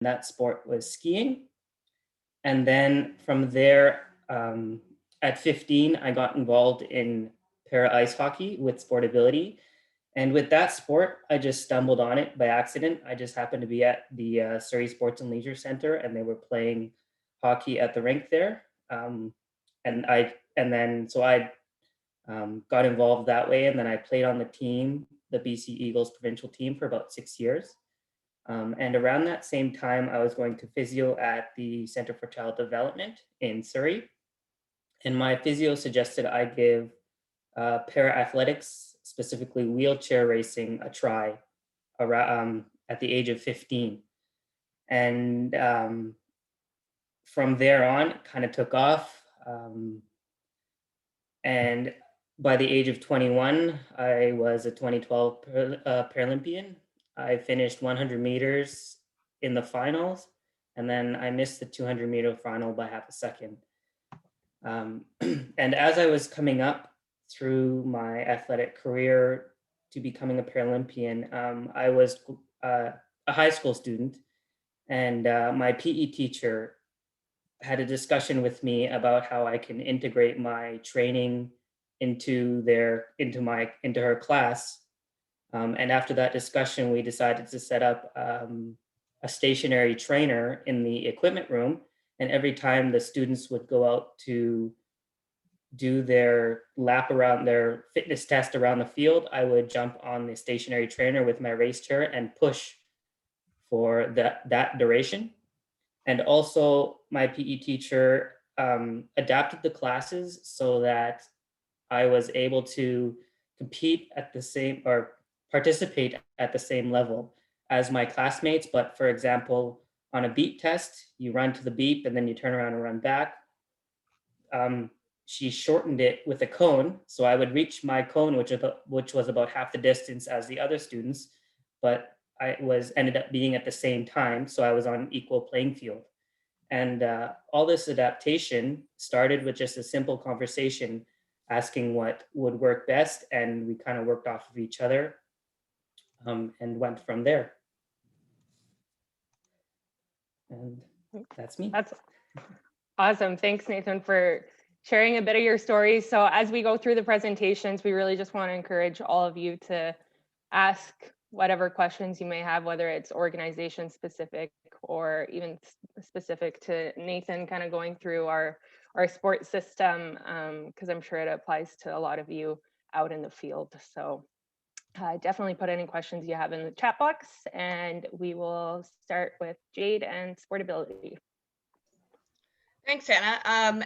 that sport was skiing. And then from there, at 15, I got involved in para ice hockey with SportAbility. And with that sport, I just stumbled on it by accident. I just happened to be at the Surrey Sports and Leisure Center, and they were playing hockey at the rink there. And I got involved that way, and then I played on the team, the BC Eagles provincial team, for about 6 years. And around that same time, I was going to physio at the Center for Child Development in Surrey. And my physio suggested I give para athletics, specifically wheelchair racing, a try at the age of 15. And from there on, it kind of took off. And by the age of 21, I was a 2012 Paralympian. I finished 100 meters in the finals, and then I missed the 200-meter final by half a second. And as I was coming up through my athletic career to becoming a Paralympian, I was a high school student, and my PE teacher had a discussion with me about how I can integrate my training into her class. And after that discussion, we decided to set up a stationary trainer in the equipment room. And every time the students would go out to do their lap around their fitness test around the field, I would jump on the stationary trainer with my race chair and push for that duration. And also my PE teacher adapted the classes so that I was able to compete at the same or participate at the same level as my classmates. But for example, on a beep test, you run to the beep and then you turn around and run back. She shortened it with a cone. So I would reach my cone, which was about half the distance as the other students, but ended up being at the same time. So I was on an equal playing field. And all this adaptation started with just a simple conversation asking what would work best. And we kind of worked off of each other and went from there. And that's me. That's awesome. Thanks, Nathan, for sharing a bit of your story. So as we go through the presentations, we really just want to encourage all of you to ask whatever questions you may have, whether it's organization specific or even specific to Nathan kind of going through our sport system, because I'm sure it applies to a lot of you out in the field. So definitely put any questions you have in the chat box, and we will start with Jade and SportAbility. Thanks, Anna.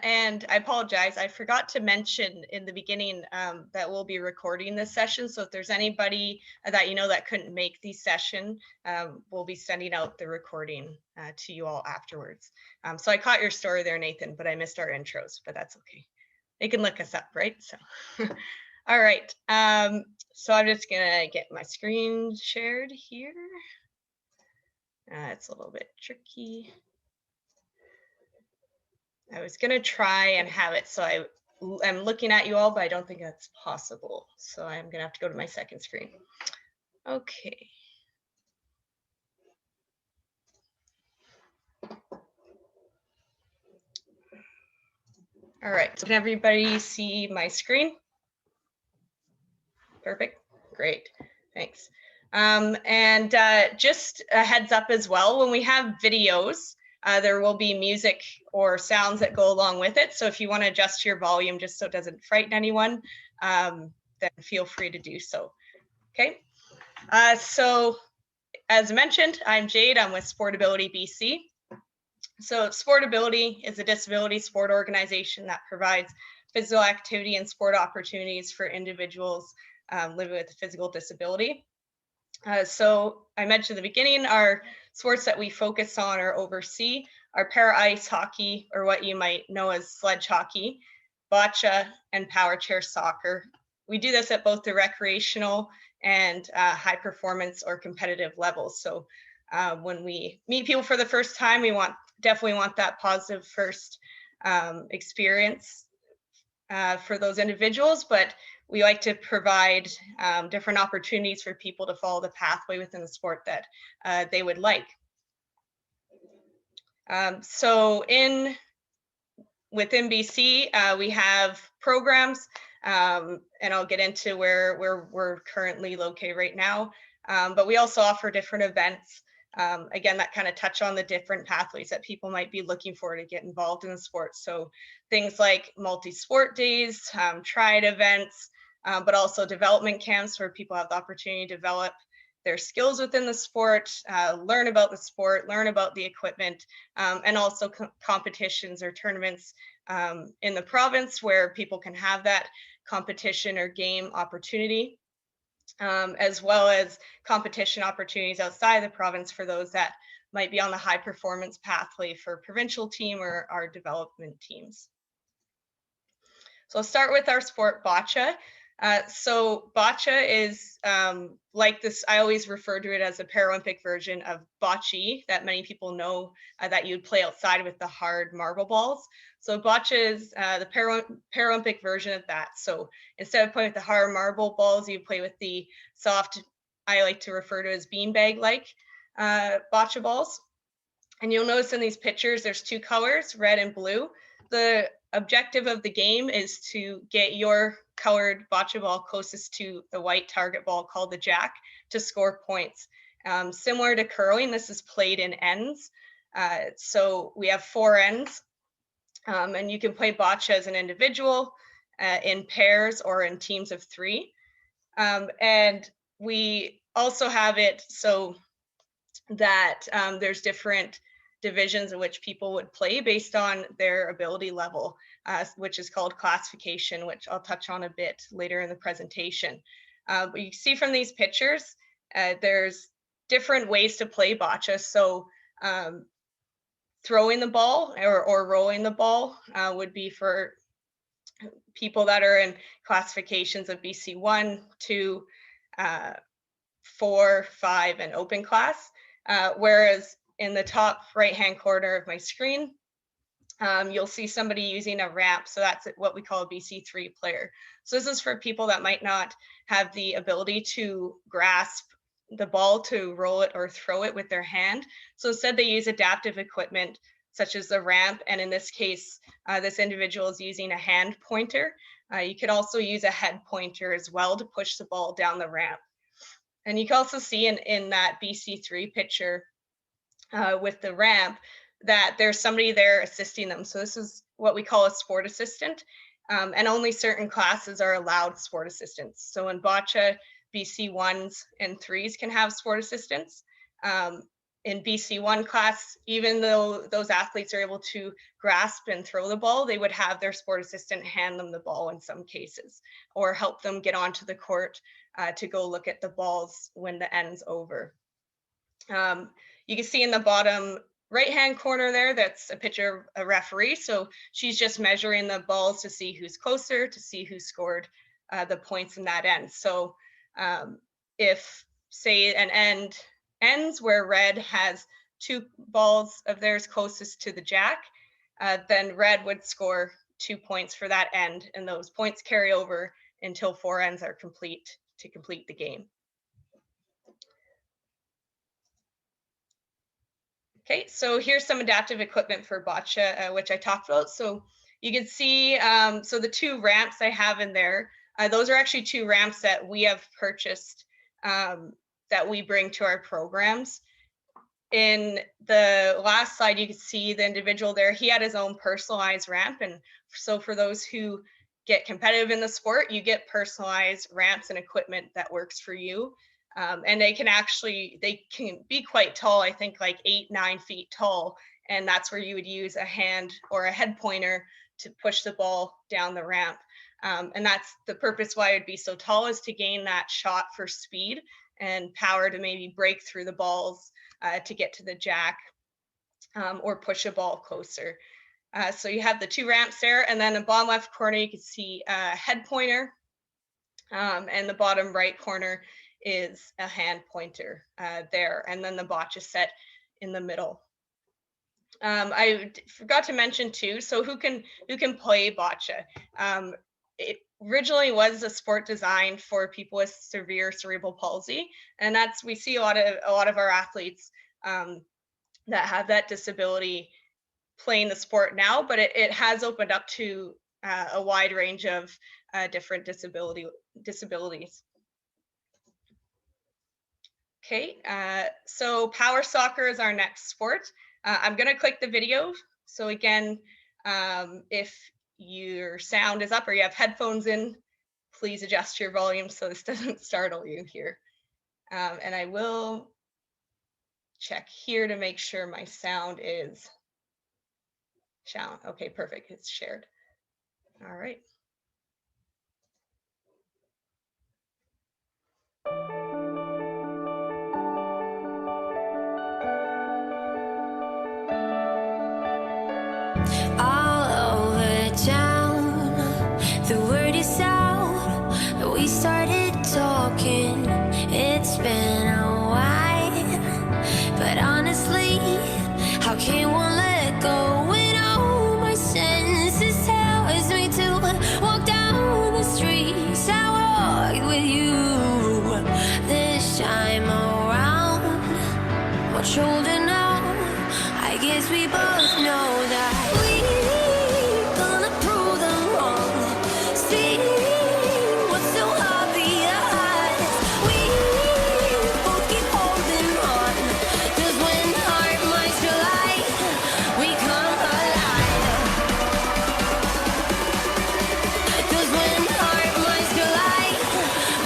And I apologize. I forgot to mention in the beginning that we'll be recording this session. So if there's anybody that you know that couldn't make the session, we'll be sending out the recording to you all afterwards. So I caught your story there, Nathan, but I missed our intros, but that's okay. They can look us up, right? So, all right. So I'm just gonna get my screen shared here. It's a little bit tricky. I was gonna try and have it so I'm looking at you all, but I don't think that's possible. So I'm gonna have to go to my second screen. Okay. All right, so can everybody see my screen? Perfect, great, thanks. And just a heads up as well, when we have videos, there will be music or sounds that go along with it. So if you want to adjust your volume just so it doesn't frighten anyone, then feel free to do so. Okay. So as mentioned, I'm Jade. I'm with SportAbility BC. So SportAbility is a disability sport organization that provides physical activity and sport opportunities for individuals living with a physical disability. So I mentioned at the beginning, our sports that we focus on or oversee are para ice hockey, or what you might know as sledge hockey, bocce, and power chair soccer. We do this at both the recreational and high performance or competitive levels. So when we meet people for the first time, we definitely want that positive first experience for those individuals, but we like to provide different opportunities for people to follow the pathway within the sport that they would like. So within BC, we have programs, and I'll get into where we're currently located right now. But we also offer different events, again, that kind of touch on the different pathways that people might be looking for to get involved in the sport. So things like multi-sport days, triad events, but also development camps where people have the opportunity to develop their skills within the sport, learn about the sport, learn about the equipment, and also competitions or tournaments in the province where people can have that competition or game opportunity, as well as competition opportunities outside the province for those that might be on the high performance pathway for provincial team or our development teams. So I'll start with our sport, bocce. So bocce is like this, I always refer to it as a Paralympic version of bocce that many people know that you'd play outside with the hard marble balls. So bocce is the Paralympic version of that. So instead of playing with the hard marble balls, you play with the soft, I like to refer to as beanbag-like bocce balls. And you'll notice in these pictures, there's two colors, red and blue. The objective of the game is to get your colored bocce ball closest to the white target ball called the jack to score points. Similar to curling, this is played in ends. So we have 4 ends, and you can play bocce as an individual, in pairs, or in teams of 3. And we also have it so that there's different divisions in which people would play based on their ability level, which is called classification, which I'll touch on a bit later in the presentation. But you see from these pictures, there's different ways to play bocce. So throwing the ball or rolling the ball would be for people that are in classifications of BC 1, 2, 4, 5, and open class. Whereas in the top right-hand corner of my screen, you'll see somebody using a ramp. So that's what we call a BC3 player. So this is for people that might not have the ability to grasp the ball to roll it or throw it with their hand. So instead they use adaptive equipment such as the ramp. And in this case, this individual is using a hand pointer. You could also use a head pointer as well to push the ball down the ramp. And you can also see in that BC3 picture with the ramp that there's somebody there assisting them. So this is what we call a sport assistant, and only certain classes are allowed sport assistants. So in bocce, BC 1s and 3s can have sport assistants. In BC 1 class, even though those athletes are able to grasp and throw the ball, they would have their sport assistant hand them the ball in some cases, or help them get onto the court to go look at the balls when the end's over. You can see in the bottom right-hand corner there, that's a picture of a referee. So she's just measuring the balls to see who's closer, to see who scored the points in that end. So if, say, an end ends where red has 2 balls of theirs closest to the jack, then red would score 2 points for that end, and those points carry over until 4 ends are complete to complete the game. Okay, so here's some adaptive equipment for bocce, which I talked about. So you can see, so the 2 ramps I have in there, those are actually 2 ramps that we have purchased that we bring to our programs. In the last slide, you can see the individual there, he had his own personalized ramp. And so for those who get competitive in the sport, you get personalized ramps and equipment that works for you. And they can be quite tall, I think like 8-9 feet tall. And that's where you would use a hand or a head pointer to push the ball down the ramp. And that's the purpose why it'd be so tall, is to gain that shot for speed and power to maybe break through the balls to get to the jack, or push a ball closer. So you have the 2 ramps there, and then in the bottom left corner, you can see a head pointer, and the bottom right corner is a hand pointer there, and then the bocce set in the middle. I forgot to mention too, so who can play bocce? It originally was a sport designed for people with severe cerebral palsy, and we see a lot of our athletes that have that disability playing the sport now, but it has opened up to a wide range of different disabilities. Okay, so power soccer is our next sport. I'm going to click the video. So again, if your sound is up or you have headphones in, please adjust your volume so this doesn't startle you here. And I will check here to make sure my sound is shown. Okay, perfect. It's shared. All right. All over town, the word is out. We started talking. It's been a while, but honestly, how can one let go when all my senses tells me to walk down the streets I walked with you this time around? Much older now, I guess we both know that we're gonna prove them wrong. See what's so obvious. We both keep holding on, 'cause when our minds collide, we come alive. 'Cause when our minds collide,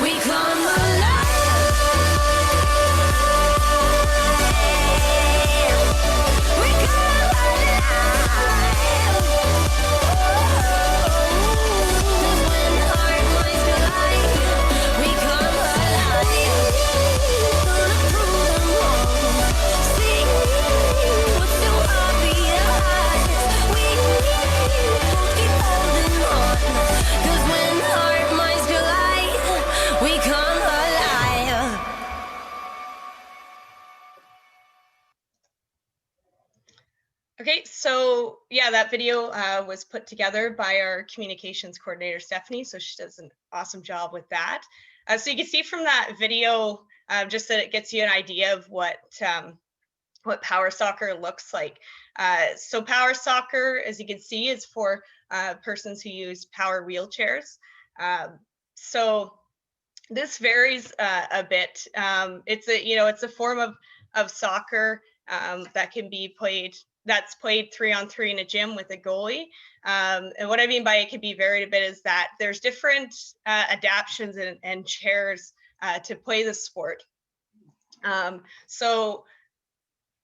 we come alive. We come alive. 'Cause when our minds collide, we come alive. Gonna prove them wrong. See what's so obvious. We both keep holding on. 'Cause when our minds collide, we come alive. Okay, so yeah, that video was put together by our communications coordinator, Stephanie. So she does an awesome job with that. So you can see from that video, just that it gets you an idea of what power soccer looks like. So power soccer, as you can see, is for persons who use power wheelchairs. So this varies a bit. It's a form of soccer that can be played. That's played 3-on-3 in a gym with a goalie. And what I mean by it can be varied a bit is that there's different adaptions and chairs to play the sport. So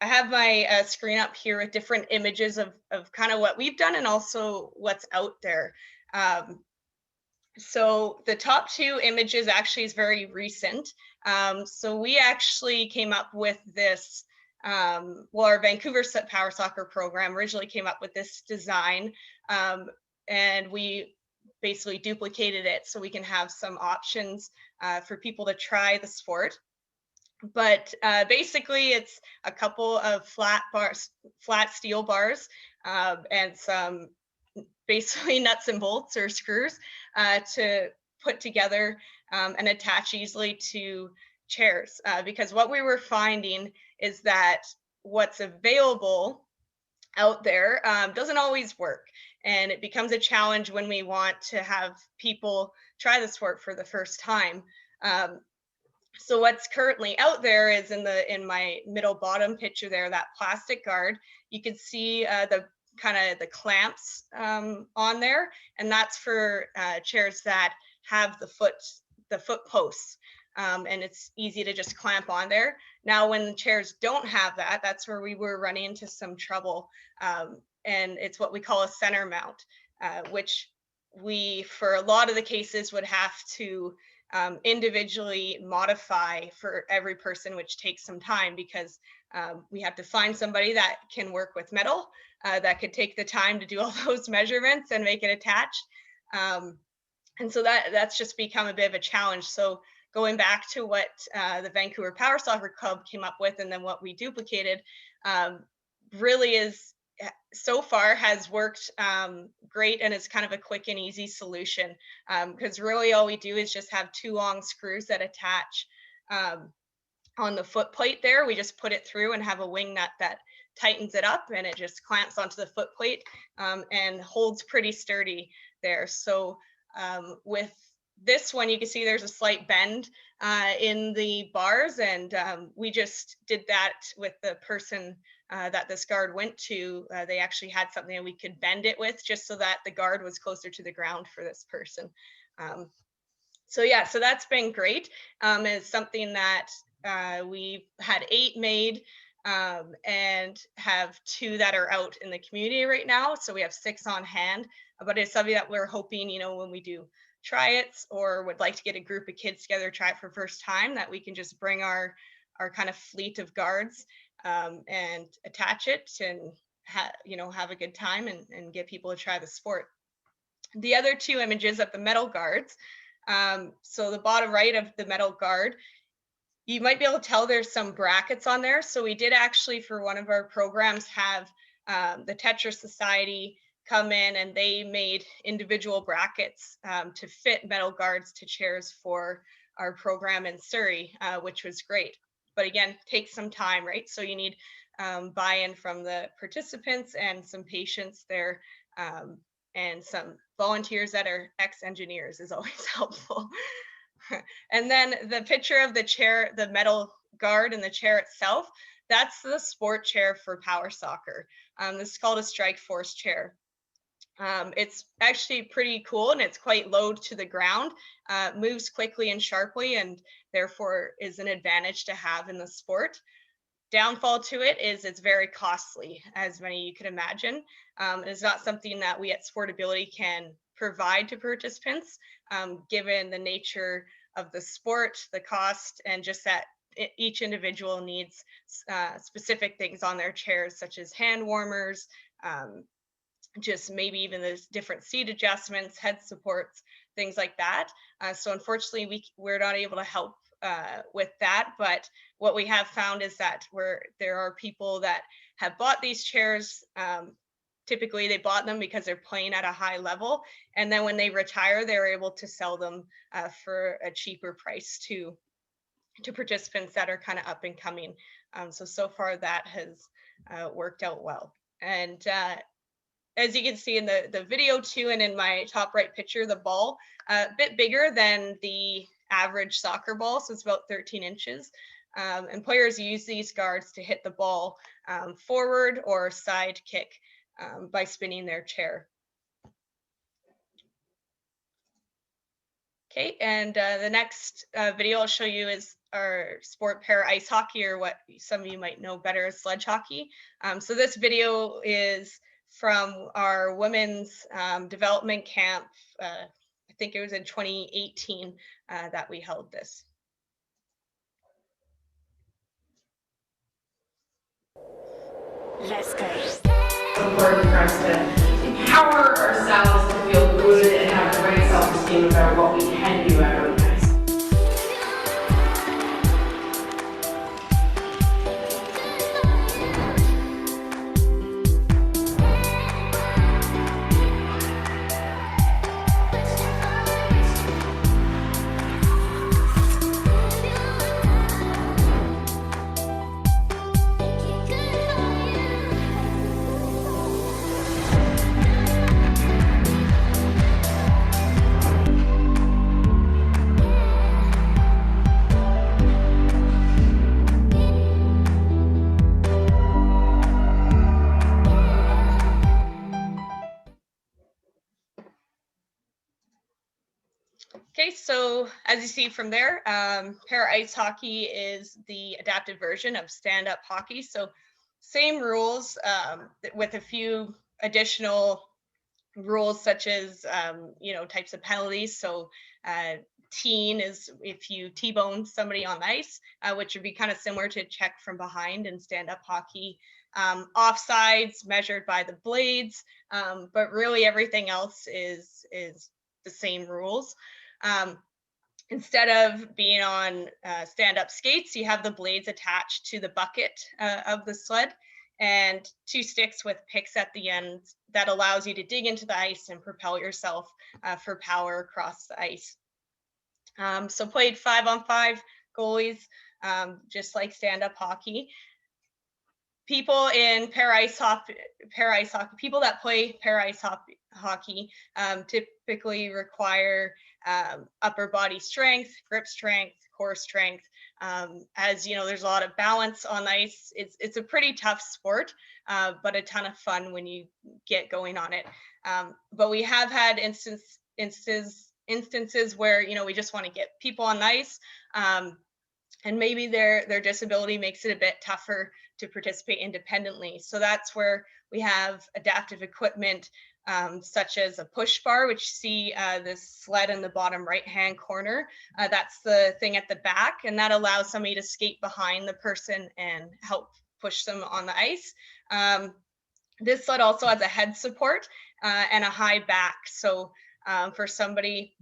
I have my screen up here with different images of kind of what we've done and also what's out there. So the top two images actually is very recent. So we actually came up with this, our Vancouver Power Soccer program originally came up with this design, and we basically duplicated it so we can have some options for people to try the sport. But basically it's a couple of flat steel bars, and some basically nuts and bolts or screws to put together and attach easily to chairs. Because what we were finding is that what's available out there doesn't always work. And it becomes a challenge when we want to have people try the sport for the first time. So what's currently out there is in my middle bottom picture there, that plastic guard. You can see the kind of the clamps on there, and that's for chairs that have the foot posts, and it's easy to just clamp on there. Now when the chairs don't have that, that's where we were running into some trouble, and it's what we call a center mount, which we for a lot of the cases would have to individually modify for every person, which takes some time because we have to find somebody that can work with metal, that could take the time to do all those measurements and make it attach. And so that's just become a bit of a challenge. So going back to what the Vancouver Power Soccer Club came up with and then what we duplicated, really is so far has worked great, and it's kind of a quick and easy solution, because really all we do is just have two long screws that attach on the foot plate there. We just put it through and have a wing nut that tightens it up and it just clamps onto the foot plate and holds pretty sturdy there. So with this one, you can see there's a slight bend in the bars, and we just did that with the person that this guard went to. They actually had something that we could bend it with, just so that the guard was closer to the ground for this person. So yeah, so that's been great. It's something that we've had 8 made and have 2 that are out in the community right now. So we have 6 on hand, but it's something that we're hoping, you know, when we do try it or would like to get a group of kids together, try it for first time, that we can just bring our kind of fleet of guards and attach it and you know, have a good time and get people to try the sport. The other 2 images of the metal guards. So the bottom right of the metal guard, you might be able to tell there's some brackets on there. So we did actually, for one of our programs, have the Tetris Society come in, and they made individual brackets to fit metal guards to chairs for our program in Surrey, which was great. But again, takes some time, right? So you need buy-in from the participants and some patience there, and some volunteers that are ex-engineers is always helpful. And then the picture of the chair, the metal guard and the chair itself, that's the sport chair for power soccer. This is called a strike force chair. It's actually pretty cool, and it's quite low to the ground, moves quickly and sharply, and therefore is an advantage to have in the sport. Downfall to it is it's very costly, as many you can imagine. It's not something that we at SportAbility can provide to participants, given the nature of the sport, the cost, and just that each individual needs specific things on their chairs, such as hand warmers, just maybe even the different seat adjustments, head supports, things like that. So unfortunately, we're not able to help with that. But what we have found is that there are people that have bought these chairs. Typically, they bought them because they're playing at a high level, and then when they retire, they're able to sell them for a cheaper price to participants that are kind of up and coming. So far, that has worked out well. And as you can see in the video too, and in my top right picture, the ball, a bit bigger than the average soccer ball, so it's about 13 inches. And players use these guards to hit the ball forward or side kick by spinning their chair. Okay, and the next video I'll show you is our sport para ice hockey, or what some of you might know better as sledge hockey. So this video is from our women's development camp. I think it was in 2018 that we held this. Let's go. Important for us to empower ourselves to feel good and have great self-esteem about what we can do at our best. Okay, so as you see from there, para ice hockey is the adapted version of stand-up hockey. So same rules with a few additional rules, such as types of penalties. So teen is if you T-bone somebody on ice, which would be kind of similar to check from behind in stand-up hockey. Offsides measured by the blades, but really everything else is the same rules. Instead of being on stand-up skates, you have the blades attached to the bucket of the sled, and 2 sticks with picks at the end that allows you to dig into the ice and propel yourself for power across the ice. So played 5-on-5 goalies, just like stand-up hockey. people in para ice hockey, people that play para ice hockey typically require upper body strength, grip strength, core strength. As you know, there's a lot of balance on ice. It's a pretty tough sport, but a ton of fun when you get going on it. But we have had instances where, you know, we just want to get people on ice, and maybe their disability makes it a bit tougher to participate independently. So that's where we have adaptive equipment, such as a push bar, which you see this sled in the bottom right-hand corner. That's the thing at the back, and that allows somebody to skate behind the person and help push them on the ice. This sled also has a head support and a high back. So for somebody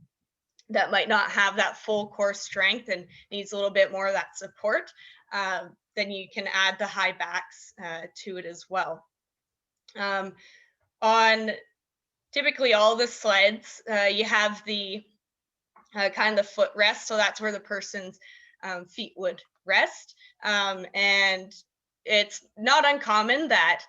that might not have that full core strength and needs a little bit more of that support, then you can add the high backs to it as well. On typically all the sleds, you have the kind of the foot rest, so that's where the person's feet would rest. And it's not uncommon that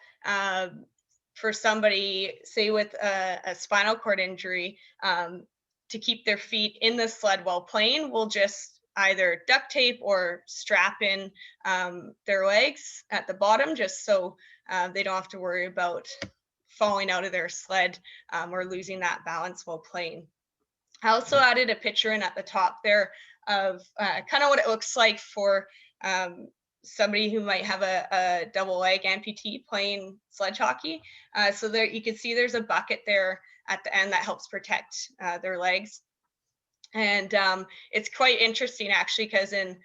for somebody, say with a spinal cord injury, to keep their feet in the sled while playing, we'll just either duct tape or strap in their legs at the bottom, just so they don't have to worry about falling out of their sled or losing that balance while playing. I also added a picture in at the top there of kind of what it looks like for somebody who might have a double leg amputee playing sledge hockey. So there you can see there's a bucket there at the end that helps protect their legs. And it's quite interesting actually, because in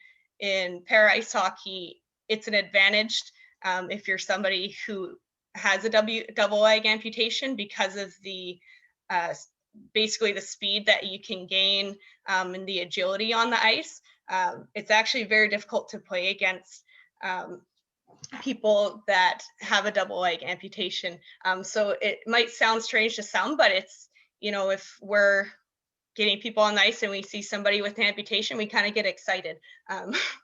para ice hockey, it's an advantage if you're somebody who has a double leg amputation, because of the basically the speed that you can gain and the agility on the ice. It's actually very difficult to play against people that have a double leg amputation. So it might sound strange to some, but it's, you know, if we're getting people on the ice and we see somebody with an amputation, we kind of get excited,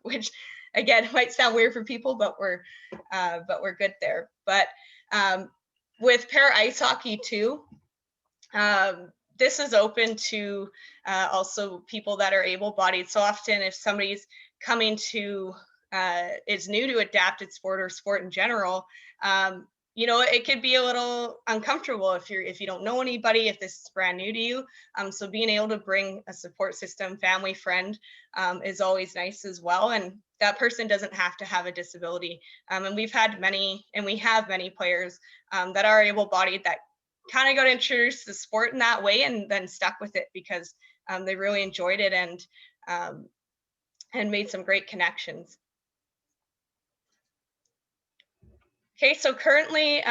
which again might sound weird for people, but we're good there. But with para ice hockey too, this is open to also people that are able-bodied. So often if somebody's coming to is new to adapted sport or sport in general, you know, it could be a little uncomfortable if you don't know anybody, if this is brand new to you. So being able to bring a support system, family, friend, is always nice as well. And that person doesn't have to have a disability. And we have many players that are able-bodied that kind of got introduced to the sport in that way and then stuck with it because they really enjoyed it and made some great connections. Okay, so currently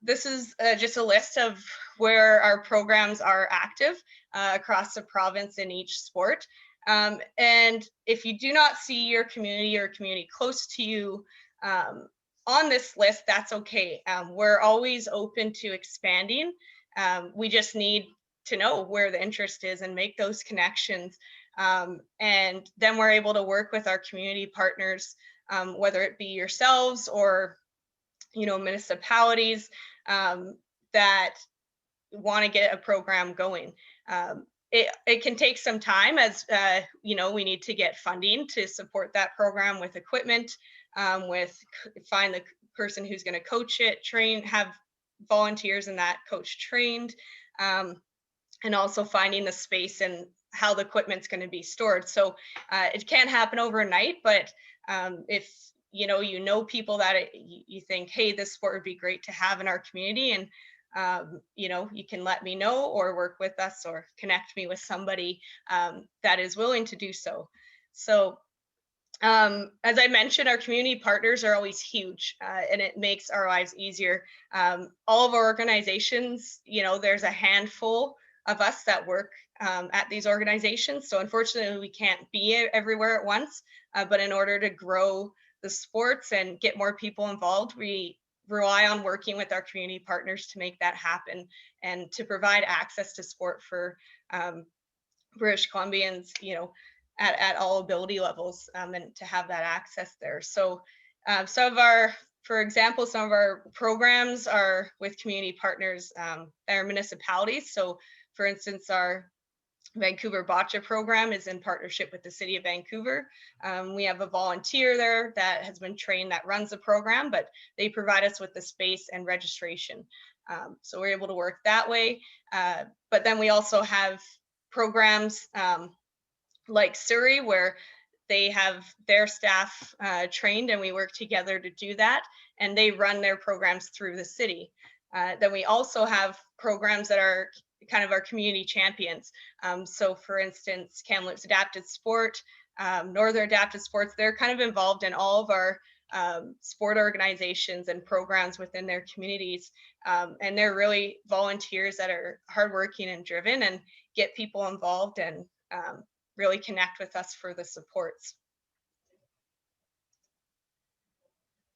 this is just a list of where our programs are active across the province in each sport. And if you do not see your community or community close to you on this list, that's okay. We're always open to expanding. We just need to know where the interest is and make those connections. And then we're able to work with our community partners, whether it be yourselves or, you know, municipalities that want to get a program going. It can take some time, as you know, we need to get funding to support that program with equipment, find the person who's going to coach it, train, have volunteers and that coach trained, and also finding the space and how the equipment's going to be stored. So it can't happen overnight, but if you know people that you think, hey, this sport would be great to have in our community, and you know, you can let me know or work with us or connect me with somebody that is willing to do so. So as I mentioned, our community partners are always huge, and it makes our lives easier. All of our organizations, you know, there's a handful of us that work at these organizations. So unfortunately, we can't be everywhere at once, but in order to grow the sports and get more people involved, we rely on working with our community partners to make that happen and to provide access to sport for British Columbians, you know, at all ability levels, and to have that access there. So some of our For example, some of our programs are with community partners that are municipalities. So for instance, our Vancouver Bocce program is in partnership with the City of Vancouver. We have a volunteer there that has been trained that runs the program, but they provide us with the space and registration. So we're able to work that way. But then we also have programs like Surrey, where they have their staff trained and we work together to do that. And they run their programs through the city. Then we also have programs that are kind of our community champions. So for instance, Kamloops Adapted Sport, Northern Adapted Sports, they're kind of involved in all of our sport organizations and programs within their communities. And they're really volunteers that are hardworking and driven and get people involved and really connect with us for the supports.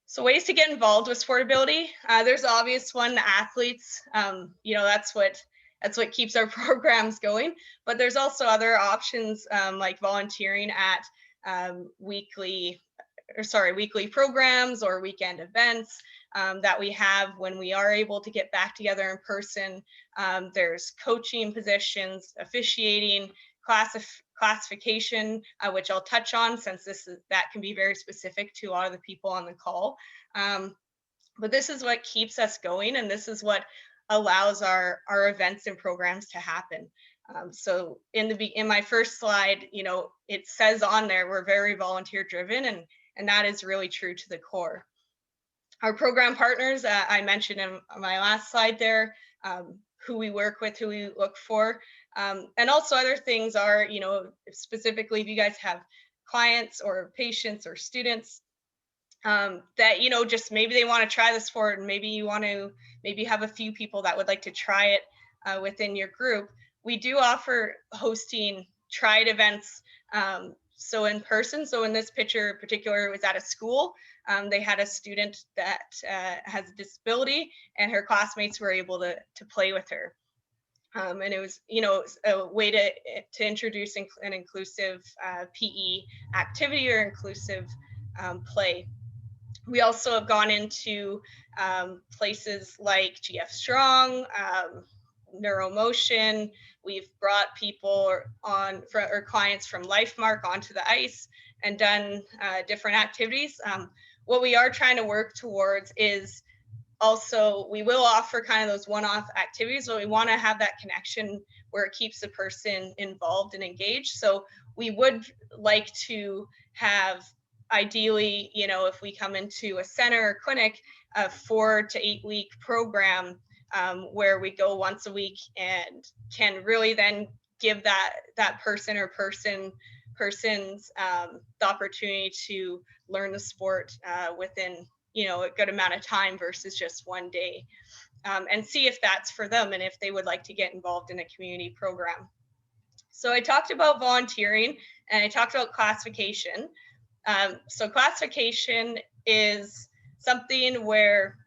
So ways to get involved with SportAbility. There's the obvious one, the athletes. That's what keeps our programs going. But there's also other options like volunteering at weekly programs or weekend events that we have when we are able to get back together in person. There's coaching positions, officiating, classification, which I'll touch on since that can be very specific to a lot of the people on the call. But this is what keeps us going, and this is what allows our events and programs to happen. So in my first slide, it says on there, we're very volunteer driven, and that is really true to the core. Our program partners, I mentioned in my last slide there, who we work with, who we look for. And also other things are, specifically if you guys have clients or patients or students that, just maybe they want to try the sport, and maybe you want to have a few people that would like to try it within your group. We do offer hosting tried events. So in person, so in this picture in particular, it was at a school. They had a student that has a disability, and her classmates were able to play with her. And it was, a way to introduce an inclusive PE activity or inclusive play. We also have gone into places like GF Strong, Neuromotion. We've brought people or clients from LifeMark onto the ice and done different activities. What we are trying to work towards is also, we will offer kind of those one-off activities, but we want to have that connection where it keeps the person involved and engaged. So we would like to have, ideally, if we come into a center or clinic, a 4 to 8 week program where we go once a week and can really then give that person or persons the opportunity to learn the sport within a good amount of time versus just one day, and see if that's for them and if they would like to get involved in a community program. So I talked about volunteering and I talked about classification. So classification is something where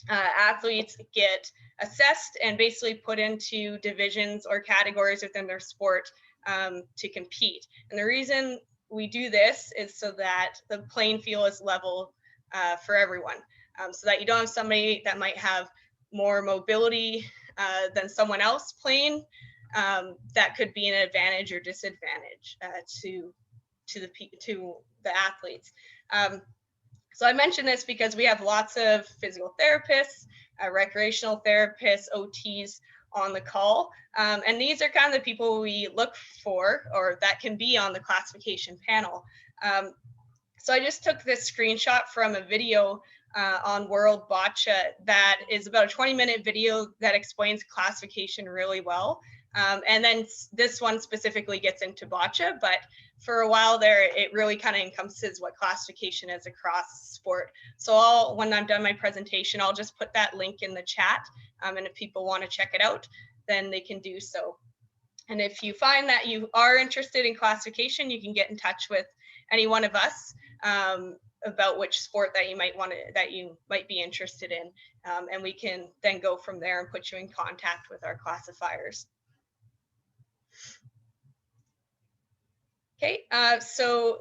athletes get assessed and basically put into divisions or categories within their sport to compete. And the reason we do this is so that the playing field is level for everyone, so that you don't have somebody that might have more mobility than someone else playing. That could be an advantage or disadvantage to the athletes. So I mention this because we have lots of physical therapists, recreational therapists, OTs on the call. And these are kind of the people we look for, or that can be on the classification panel. So I just took this screenshot from a video on World Bocce that is about a 20-minute video that explains classification really well. And then this one specifically gets into bocce, but for a while there, it really kind of encompasses what classification is across sport. So when I'm done my presentation, I'll just put that link in the chat. And if people want to check it out, then they can do so. And if you find that you are interested in classification, you can get in touch with any one of us about which sport that you might be interested in. And we can then go from there and put you in contact with our classifiers. Okay, so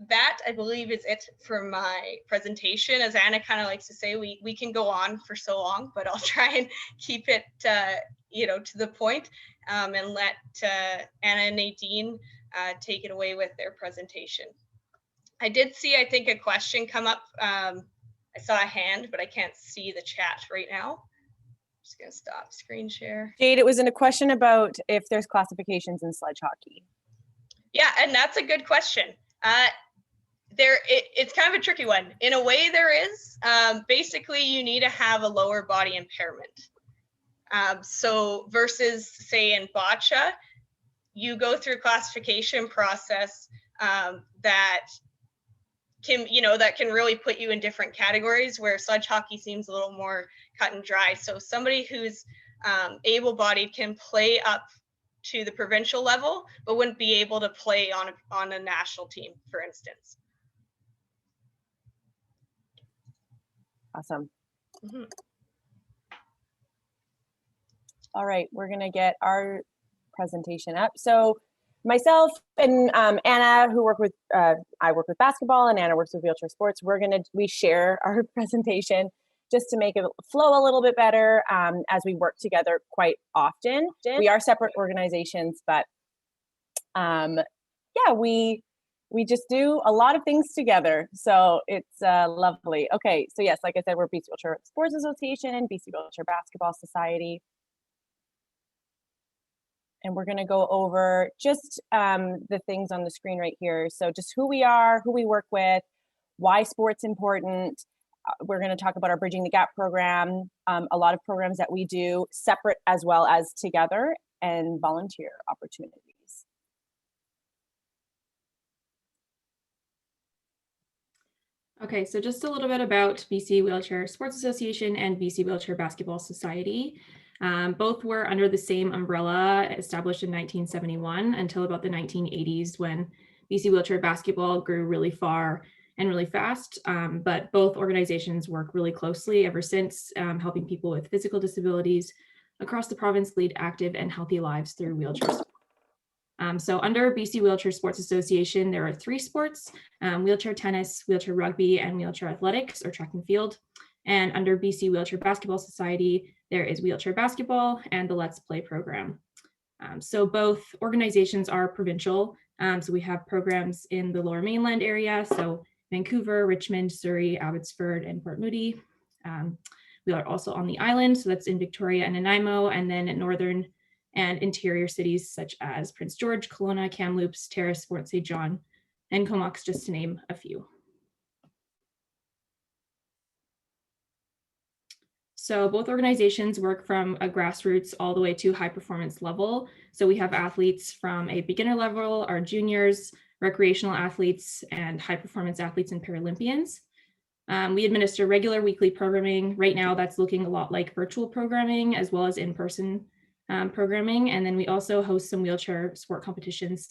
that I believe is it for my presentation. As Anna kind of likes to say, we can go on for so long, but I'll try and keep it to the point, and let Anna and Nadine take it away with their presentation. I did see, I think, a question come up. I saw a hand, but I can't see the chat right now. I'm just gonna stop screen share. Jade, it was in a question about if there's classifications in sledge hockey. Yeah, and that's a good question. It's kind of a tricky one. In a way, there is. Basically, you need to have a lower body impairment. So versus, say, in boccia, you go through a classification process that can really put you in different categories, where sledge hockey seems a little more cut and dry. So somebody who's able-bodied can play up to the provincial level, but wouldn't be able to play on a national team, for instance. Awesome. Mm-hmm. All right, we're gonna get our presentation up. So myself and Anna, who work with, I work with basketball and Anna works with wheelchair sports, we share our presentation just to make it flow a little bit better, as we work together quite often. We are separate organizations, but yeah, we just do a lot of things together. So it's lovely. Okay, so yes, like I said, we're BC Wheelchair Sports Association and BC Wheelchair Basketball Society. And we're gonna go over just the things on the screen right here. So just who we are, who we work with, why sport's important. We're gonna talk about our Bridging the Gap program, a lot of programs that we do separate as well as together, and volunteer opportunities. Okay, so just a little bit about BC Wheelchair Sports Association and BC Wheelchair Basketball Society. Both were under the same umbrella, established in 1971 until about the 1980s, when BC Wheelchair Basketball grew really far and really fast. But both organizations work really closely ever since, helping people with physical disabilities across the province lead active and healthy lives through wheelchair sports. So under BC Wheelchair Sports Association, there are 3 sports: wheelchair tennis, wheelchair rugby, and wheelchair athletics or track and field. And under BC Wheelchair Basketball Society, there is wheelchair basketball and the Let's Play program. So both organizations are provincial. So we have programs in the Lower Mainland area, so Vancouver, Richmond, Surrey, Abbotsford, and Port Moody. We are also on the island, so that's in Victoria and Nanaimo, and then in northern and interior cities such as Prince George, Kelowna, Kamloops, Terrace, Fort St. John, and Comox, just to name a few. So both organizations work from a grassroots all the way to high performance level. So we have athletes from a beginner level, our juniors, recreational athletes, and high performance athletes and Paralympians. We administer regular weekly programming. Right now that's looking a lot like virtual programming as well as in-person programming. And then we also host some wheelchair sport competitions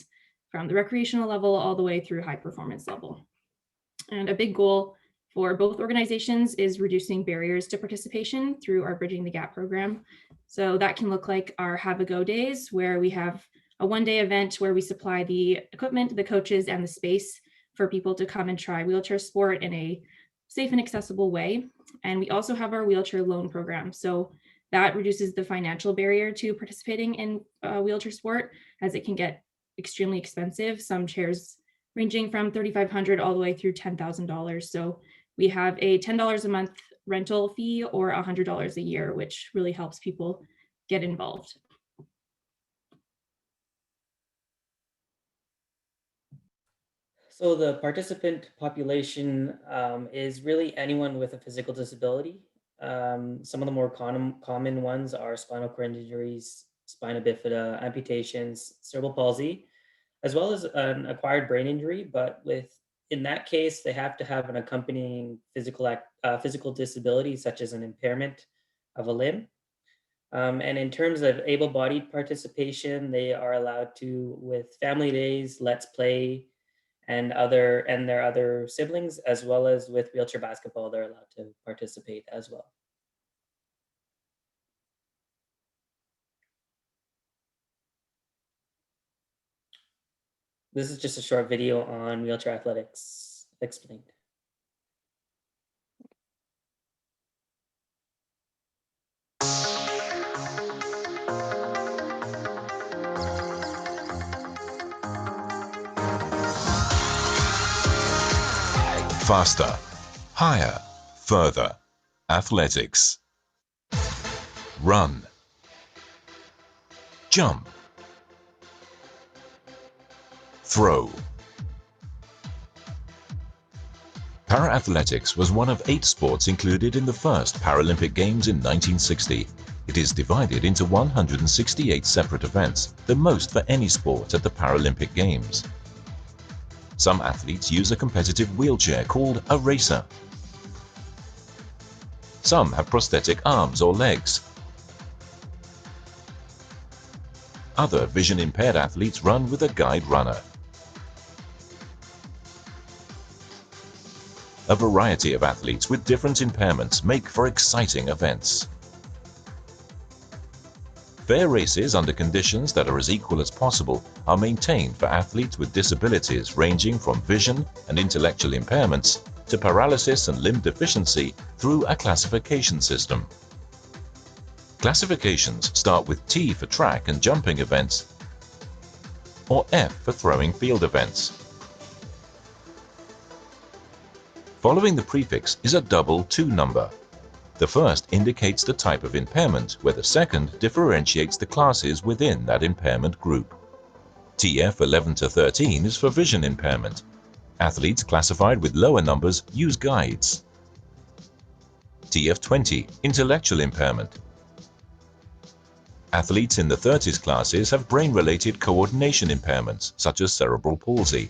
from the recreational level all the way through high performance level. And a big goal for both organizations is reducing barriers to participation through our Bridging the Gap program. So that can look like our Have a Go days, where we have a one-day event where we supply the equipment, the coaches, and the space for people to come and try wheelchair sport in a safe and accessible way. And we also have our wheelchair loan program. So that reduces the financial barrier to participating in wheelchair sport, as it can get extremely expensive. Some chairs ranging from $3,500 all the way through $10,000. So we have a $10 a month rental fee or $100 a year, which really helps people get involved. So the participant population is really anyone with a physical disability. Some of the more common ones are spinal cord injuries, spina bifida, amputations, cerebral palsy, as well as an acquired brain injury. But in that case, they have to have an accompanying physical disability, such as an impairment of a limb. And in terms of able-bodied participation, they are allowed to, with family days, Let's Play, and their other siblings, as well as with wheelchair basketball, they're allowed to participate as well. This is just a short video on wheelchair athletics explained. Faster, higher, further. Athletics. Run. Jump. Throw. Para-athletics was one of 8 sports included in the first Paralympic Games in 1960. It is divided into 168 separate events, the most for any sport at the Paralympic Games. Some athletes use a competitive wheelchair called a racer. Some have prosthetic arms or legs. Other vision-impaired athletes run with a guide runner. A variety of athletes with different impairments make for exciting events. Fair races under conditions that are as equal as possible are maintained for athletes with disabilities ranging from vision and intellectual impairments to paralysis and limb deficiency through a classification system. Classifications start with T for track and jumping events or F for throwing field events. Following the prefix is a double 2 number. The first indicates the type of impairment, where the second differentiates the classes within that impairment group. TF 11 to 13 is for vision impairment. Athletes classified with lower numbers use guides. TF 20, intellectual impairment. Athletes in the 30s classes have brain-related coordination impairments, such as cerebral palsy.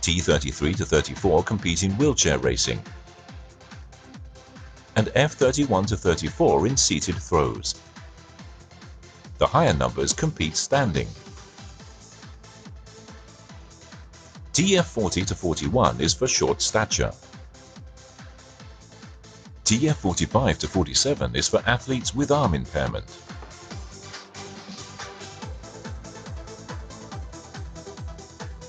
T33 to 34 compete in wheelchair racing, and F31 to 34 in seated throws. The higher numbers compete standing. TF40 to 41 is for short stature. TF45 to 47 is for athletes with arm impairment.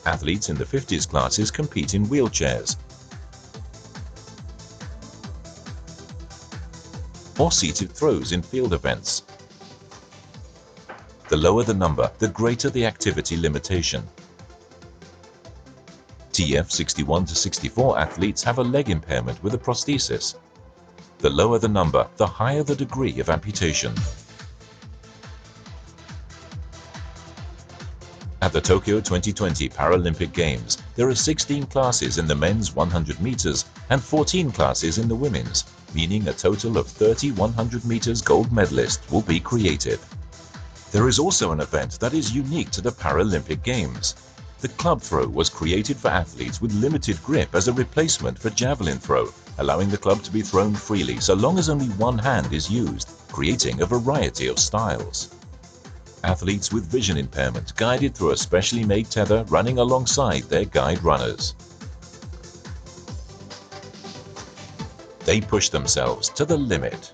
Athletes in the 50s classes compete in wheelchairs or seated throws in field events. The lower the number, the greater the activity limitation. TF 61 to 64 athletes have a leg impairment with a prosthesis. The lower the number, the higher the degree of amputation. At the Tokyo 2020 Paralympic Games, there are 16 classes in the men's 100 meters and 14 classes in the women's, meaning a total of 30 100 meters gold medalists will be created. There is also an event that is unique to the Paralympic Games. The club throw was created for athletes with limited grip as a replacement for javelin throw, allowing the club to be thrown freely so long as only one hand is used, creating a variety of styles. Athletes with vision impairment guided through a specially made tether running alongside their guide runners. They push themselves to the limit.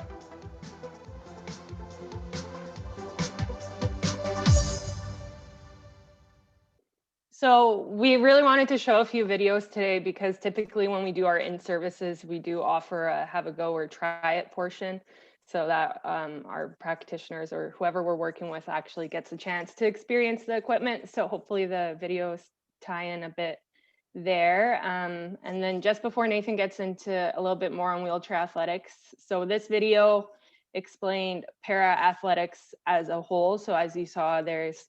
So we really wanted to show a few videos today because typically when we do our in-services, we do offer a have a go or try it portion so that our practitioners or whoever we're working with actually gets a chance to experience the equipment. So hopefully the videos tie in a bit there. And then just before Nathan gets into a little bit more on wheelchair athletics. So this video explained para athletics as a whole. So as you saw, there's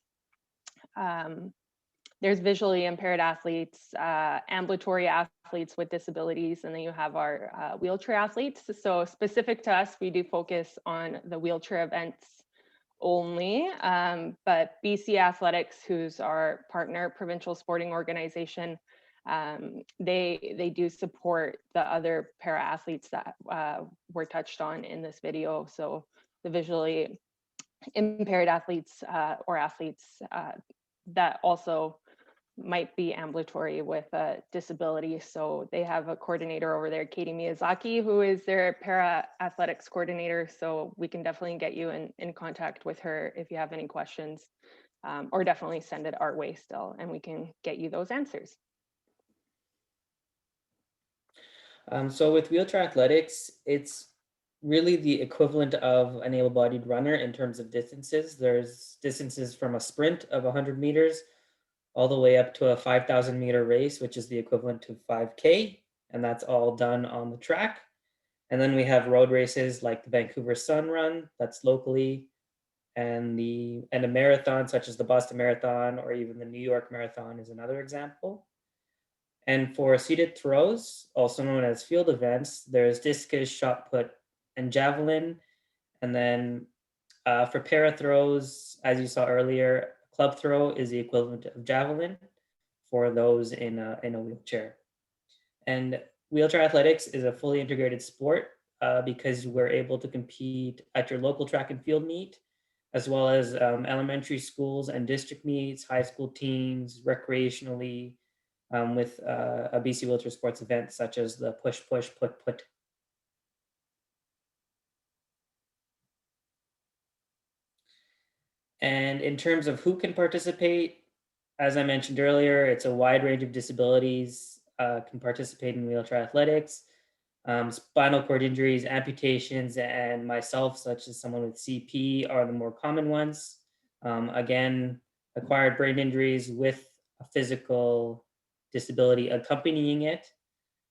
visually impaired athletes, ambulatory athletes with disabilities, and then you have our wheelchair athletes. So specific to us, we do focus on the wheelchair events only, but BC Athletics, who's our partner provincial sporting organization, they do support the other para athletes that were touched on in this video. So the visually impaired athletes or athletes that also might be ambulatory with a disability. So they have a coordinator over there, Katie Miyazaki, who is their para athletics coordinator. So we can definitely get you in contact with her if you have any questions or definitely send it our way still, and we can get you those answers. So with wheelchair athletics, it's really the equivalent of an able-bodied runner in terms of distances. There's distances from a sprint of 100 meters all the way up to a 5,000 meter race, which is the equivalent to 5K, and that's all done on the track. And then we have road races like the Vancouver Sun Run, that's locally, and a marathon such as the Boston Marathon or even the New York Marathon is another example. And for seated throws, also known as field events, there's discus, shot put, and javelin. And then for para throws, as you saw earlier, club throw is the equivalent of javelin for those in a wheelchair. And wheelchair athletics is a fully integrated sport because we're able to compete at your local track and field meet, as well as elementary schools and district meets, high school teams, recreationally, with a BC Wheelchair Sports event such as the Push Push Put Put. And in terms of who can participate, as I mentioned earlier, it's a wide range of disabilities can participate in wheelchair athletics. Spinal cord injuries, amputations, and myself, such as someone with CP, are the more common ones. Again, acquired brain injuries with a physical disability accompanying it.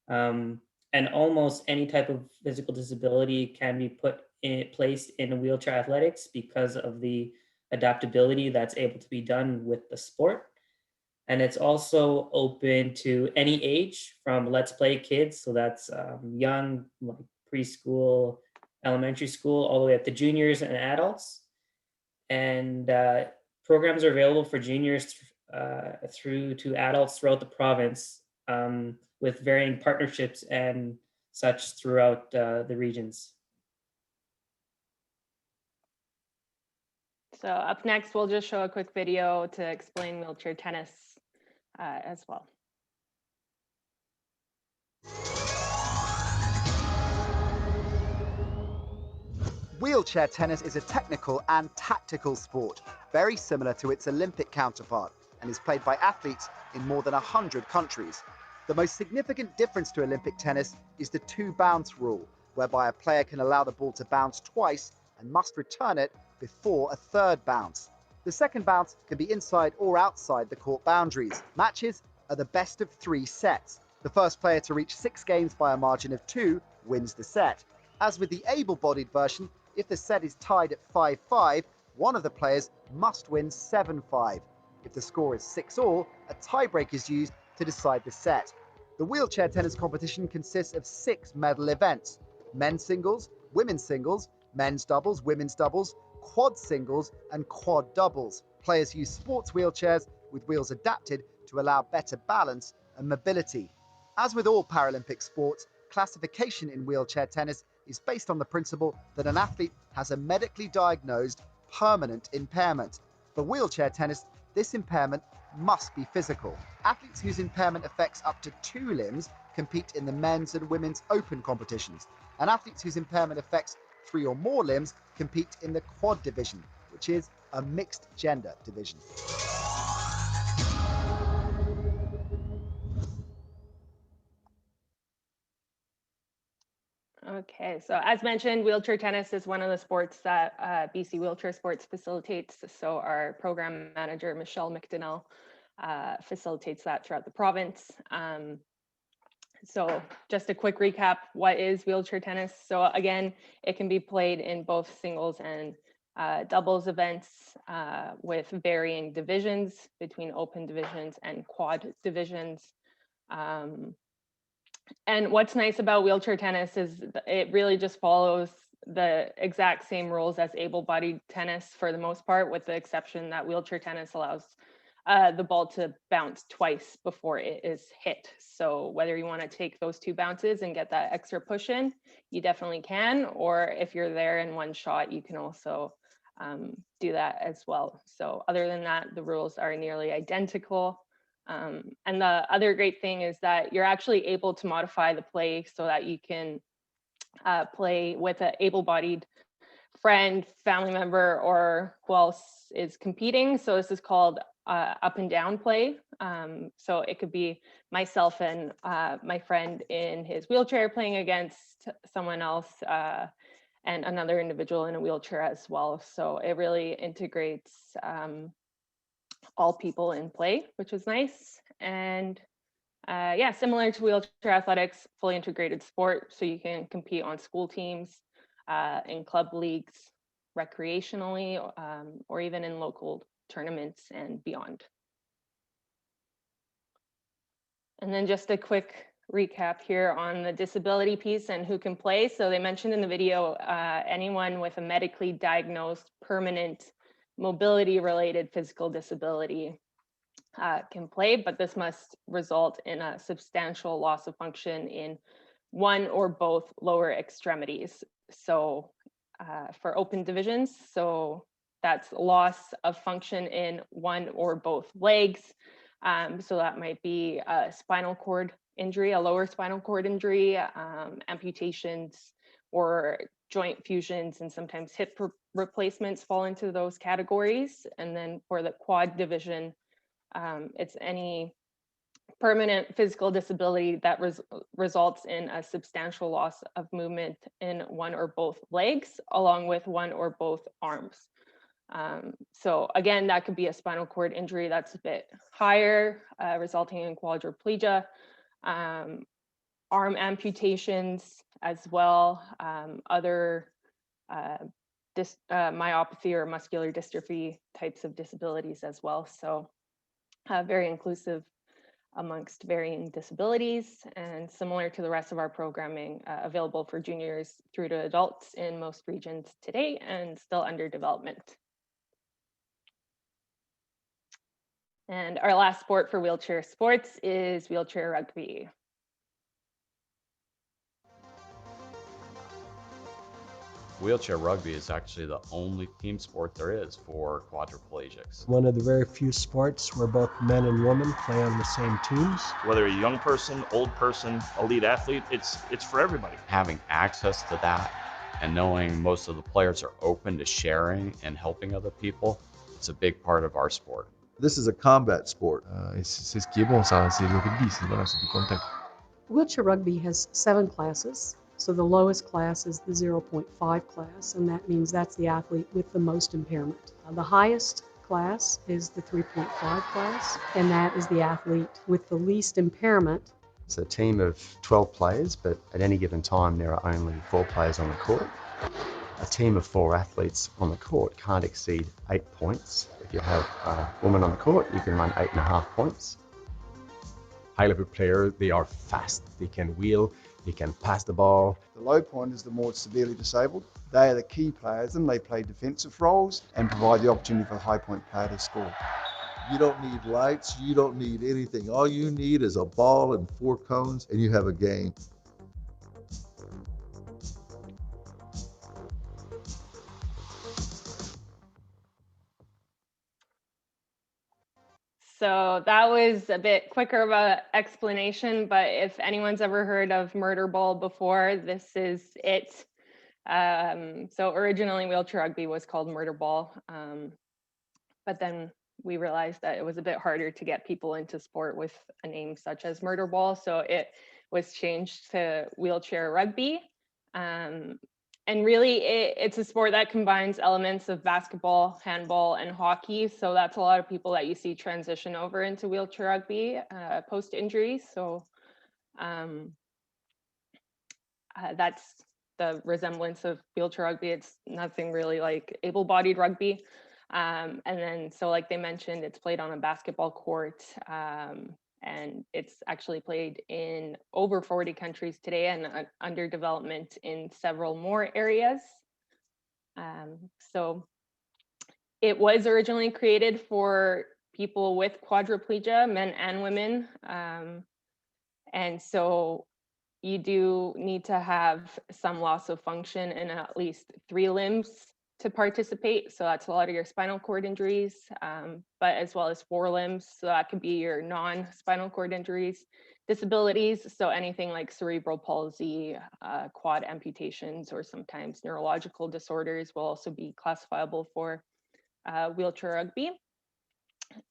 And almost any type of physical disability can be placed in wheelchair athletics because of the adaptability that's able to be done with the sport. And it's also open to any age from Let's Play kids. So that's young, like preschool, elementary school, all the way up to juniors and adults. And programs are available for juniors through to adults throughout the province with varying partnerships and such throughout the regions. So up next, we'll just show a quick video to explain wheelchair tennis as well. Wheelchair tennis is a technical and tactical sport, very similar to its Olympic counterpart, and is played by athletes in more than 100 countries. The most significant difference to Olympic tennis is the two-bounce rule, whereby a player can allow the ball to bounce twice and must return it before a third bounce. The second bounce can be inside or outside the court boundaries. Matches are the best of 3 sets. The first player to reach 6 games by a margin of 2 wins the set. As with the able-bodied version, if the set is tied at 5-5, one of the players must win 7-5. If the score is 6-all, a tiebreak is used to decide the set. The wheelchair tennis competition consists of 6 medal events: men's singles, women's singles, men's doubles, women's doubles, quad singles, and quad doubles. Players use sports wheelchairs with wheels adapted to allow better balance and mobility. As with all Paralympic sports, classification in wheelchair tennis is based on the principle that an athlete has a medically diagnosed permanent impairment. For wheelchair tennis, this impairment must be physical. Athletes whose impairment affects up to 2 limbs compete in the men's and women's open competitions, and athletes whose impairment affects 3 or more limbs compete in the quad division, which is a mixed gender division. Okay, so as mentioned, wheelchair tennis is one of the sports that BC Wheelchair Sports facilitates. So our program manager, Michelle McDonnell, facilitates that throughout the province. So just a quick recap, what is wheelchair tennis? So again, it can be played in both singles and doubles events with varying divisions between open divisions and quad divisions. And what's nice about wheelchair tennis is it really just follows the exact same rules as able-bodied tennis for the most part, with the exception that wheelchair tennis allows the ball to bounce twice before it is hit. So whether you want to take those 2 bounces and get that extra push in, you definitely can. Or if you're there in one shot, you can also do that as well. So other than that, the rules are nearly identical. And the other great thing is that you're actually able to modify the play so that you can play with an able-bodied friend, family member, or who else is competing. So this is called up and down play. So it could be myself and my friend in his wheelchair playing against someone else and another individual in a wheelchair as well. So it really integrates all people in play, which is nice. And yeah, similar to wheelchair athletics, fully integrated sport. So you can compete on school teams, in club leagues, recreationally, or even in local tournaments and beyond. And then just a quick recap here on the disability piece and who can play. So they mentioned in the video, anyone with a medically diagnosed permanent mobility related physical disability can play, but this must result in a substantial loss of function in one or both lower extremities. So for open divisions, so that's loss of function in one or both legs. So that might be a spinal cord injury, a lower spinal cord injury, amputations, or joint fusions, and sometimes hip replacements fall into those categories. And then for the quad division, it's any permanent physical disability that results in a substantial loss of movement in one or both legs, along with one or both arms. So again, that could be a spinal cord injury that's a bit higher, resulting in quadriplegia, arm amputations as well, other myopathy or muscular dystrophy types of disabilities as well. So very inclusive amongst varying disabilities, and similar to the rest of our programming, available for juniors through to adults in most regions today and still under development. And our last sport for wheelchair sports is wheelchair rugby. Wheelchair rugby is actually the only team sport there is for quadriplegics. One of the very few sports where both men and women play on the same teams. Whether a young person, old person, elite athlete, it's for everybody. Having access to that and knowing most of the players are open to sharing and helping other people, it's a big part of our sport. This is a combat sport. C'est ce qui est bon, ça, c'est le rugby, c'est du contact. Wheelchair rugby has 7 classes. So the lowest class is the 0.5 class, and that means that's the athlete with the most impairment. The highest class is the 3.5 class, and that is the athlete with the least impairment. It's a team of 12 players, but at any given time there are only 4 players on the court. A team of 4 athletes on the court can't exceed 8 points. If you have a woman on the court, you can run 8.5 points. High-level player, they are fast, they can wheel, they can pass the ball. The low point is the more severely disabled. They are the key players and they play defensive roles and provide the opportunity for the high point player to score. You don't need lights, you don't need anything. All you need is a ball and 4 cones and you have a game. So that was a bit quicker of an explanation, but if anyone's ever heard of murder ball before, this is it. So originally wheelchair rugby was called murder ball, but then we realized that it was a bit harder to get people into sport with a name such as murder ball, so it was changed to wheelchair rugby. And really, it's a sport that combines elements of basketball, handball, and hockey. So that's a lot of people that you see transition over into wheelchair rugby post-injury. So that's the resemblance of wheelchair rugby. It's nothing really like able-bodied rugby. And then, so like they mentioned, it's played on a basketball court. And it's actually played in over 40 countries today and under development in several more areas. So it was originally created for people with quadriplegia, men and women. And so you do need to have some loss of function in at least 3 limbs to participate. So that's a lot of your spinal cord injuries, but as well as 4 limbs. So that could be your non-spinal cord injuries, disabilities. So anything like cerebral palsy, quad amputations, or sometimes neurological disorders will also be classifiable for wheelchair rugby.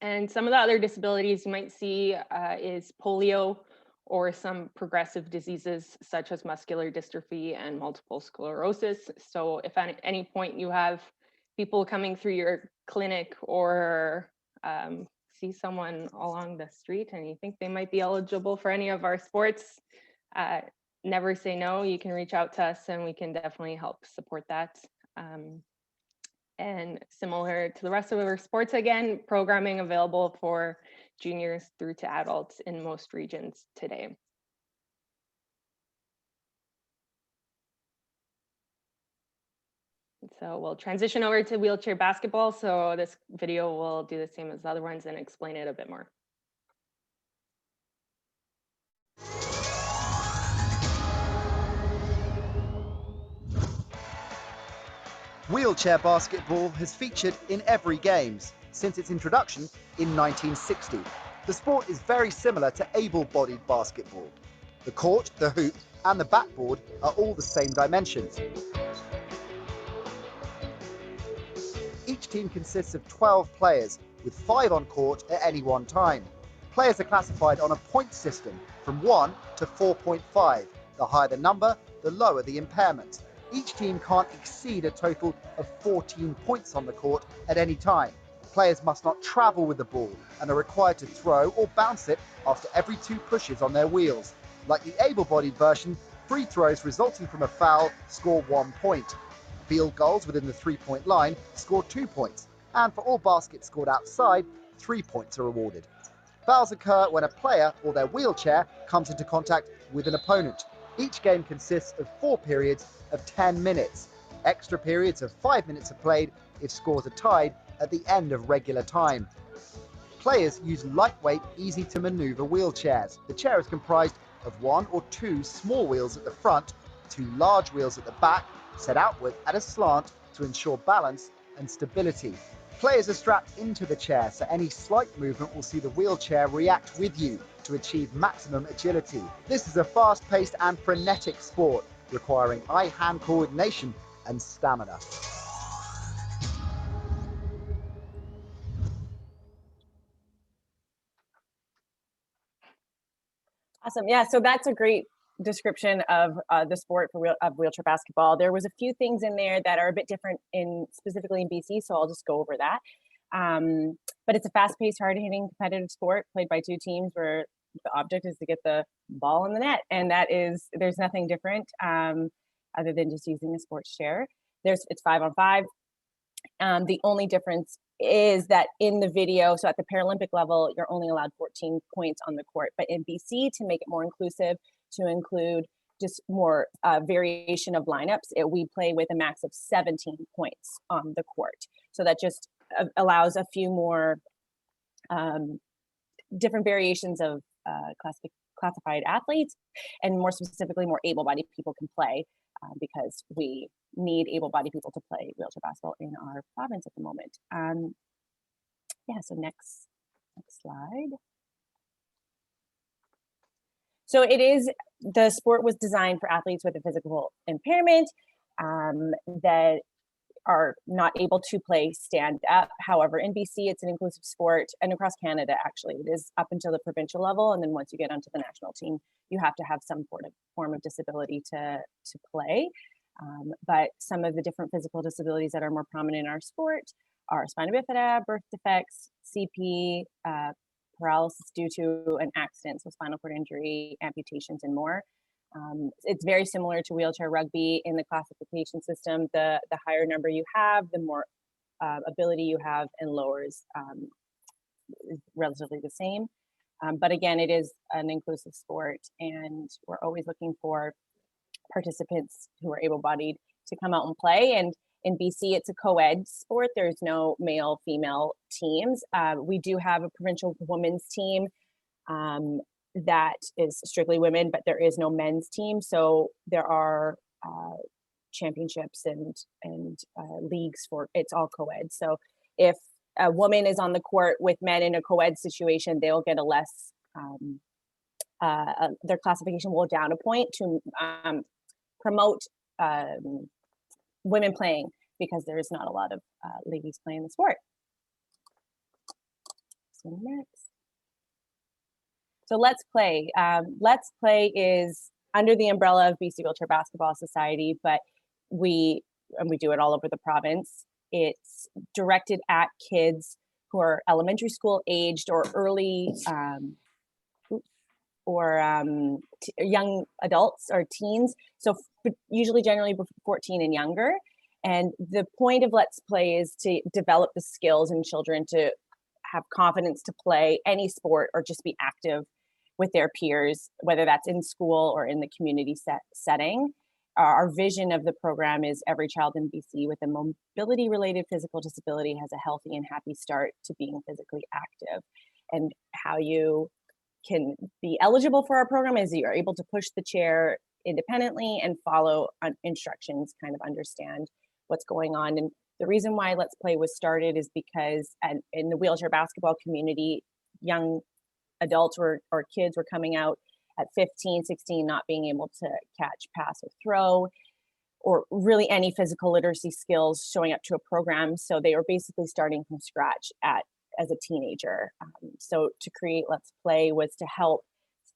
And some of the other disabilities you might see is polio or some progressive diseases such as muscular dystrophy and multiple sclerosis. So if at any point you have people coming through your clinic or see someone along the street and you think they might be eligible for any of our sports, never say no. You can reach out to us and we can definitely help support that. And similar to the rest of our sports, again, programming available for juniors through to adults in most regions today. So we'll transition over to wheelchair basketball. So this video will do the same as the other ones and explain it a bit more. Wheelchair basketball has featured in every Games since its introduction in 1960. The sport is very similar to able-bodied basketball. The court, the hoop, and the backboard are all the same dimensions. Each team consists of 12 players, with 5 on court at any one time. Players are classified on a point system from 1 to 4.5. The higher the number, the lower the impairment. Each team can't exceed a total of 14 points on the court at any time. Players must not travel with the ball and are required to throw or bounce it after every 2 pushes on their wheels. Like the able-bodied version, free throws resulting from a foul score 1 point. Field goals within the 3-point line score 2 points, and for all baskets scored outside, 3 points are awarded. Fouls occur when a player or their wheelchair comes into contact with an opponent. Each game consists of 4 periods of 10 minutes. Extra periods of 5 minutes are played if scores are tied at the end of regular time. Players use lightweight, easy-to-maneuver wheelchairs. The chair is comprised of 1 or 2 small wheels at the front, 2 large wheels at the back, set outward at a slant to ensure balance and stability. Players are strapped into the chair, so any slight movement will see the wheelchair react with you to achieve maximum agility. This is a fast-paced and frenetic sport, requiring eye-hand coordination and stamina. Awesome. Yeah, so that's a great description of the sport for wheelchair basketball. There was a few things in there that are a bit different specifically in BC, so I'll just go over that. But it's a fast-paced, hard-hitting, competitive sport played by 2 teams where the object is to get the ball in the net, and there's nothing different other than just using a sports chair. It's 5-on-5. The only difference is that in the video, so at the Paralympic level, you're only allowed 14 points on the court. But in BC, to make it more inclusive, to include just more variation of lineups, we play with a max of 17 points on the court. So that just allows a few more different variations of classified athletes, and more specifically, more able-bodied people can play because we need able-bodied people to play wheelchair basketball in our province at the moment. Yeah, so next slide. So the sport was designed for athletes with a physical impairment that are not able to play stand up. However, in BC, it's an inclusive sport, and across Canada, actually, it is up until the provincial level. And then once you get onto the national team, you have to have some form of disability to play. But some of the different physical disabilities that are more prominent in our sport are spina bifida, birth defects, CP, paralysis due to an accident, so spinal cord injury, amputations, and more. It's very similar to wheelchair rugby in the classification system. The higher number you have, the more ability you have, and lowers is relatively the same. But again, it is an inclusive sport, and we're always looking for participants who are able-bodied to come out and play. And in BC, it's a co-ed sport. There's no male-female teams. We do have a provincial women's team that is strictly women, but there is no men's team. So there are championships and leagues it's all co-ed. So if a woman is on the court with men in a co-ed situation, they'll get a less their classification will down a point to promote women playing, because there is not a lot of ladies playing the sport. So next. So Let's Play. Let's Play is under the umbrella of BC Wheelchair Basketball Society, but we do it all over the province. It's directed at kids who are elementary school aged or early young adults or teens. So usually generally 14 and younger. And the point of Let's Play is to develop the skills in children to have confidence to play any sport or just be active with their peers, whether that's in school or in the community setting. Our vision of the program is every child in BC with a mobility-related physical disability has a healthy and happy start to being physically active. And how you can be eligible for our program is you're able to push the chair independently and follow instructions, kind of understand what's going on. And the reason why Let's Play was started is because in the wheelchair basketball community, young adults or kids were coming out at 15, 16, not being able to catch, pass, or throw, or really any physical literacy skills showing up to a program. So they were basically starting from scratch as a teenager. So to create Let's Play was to help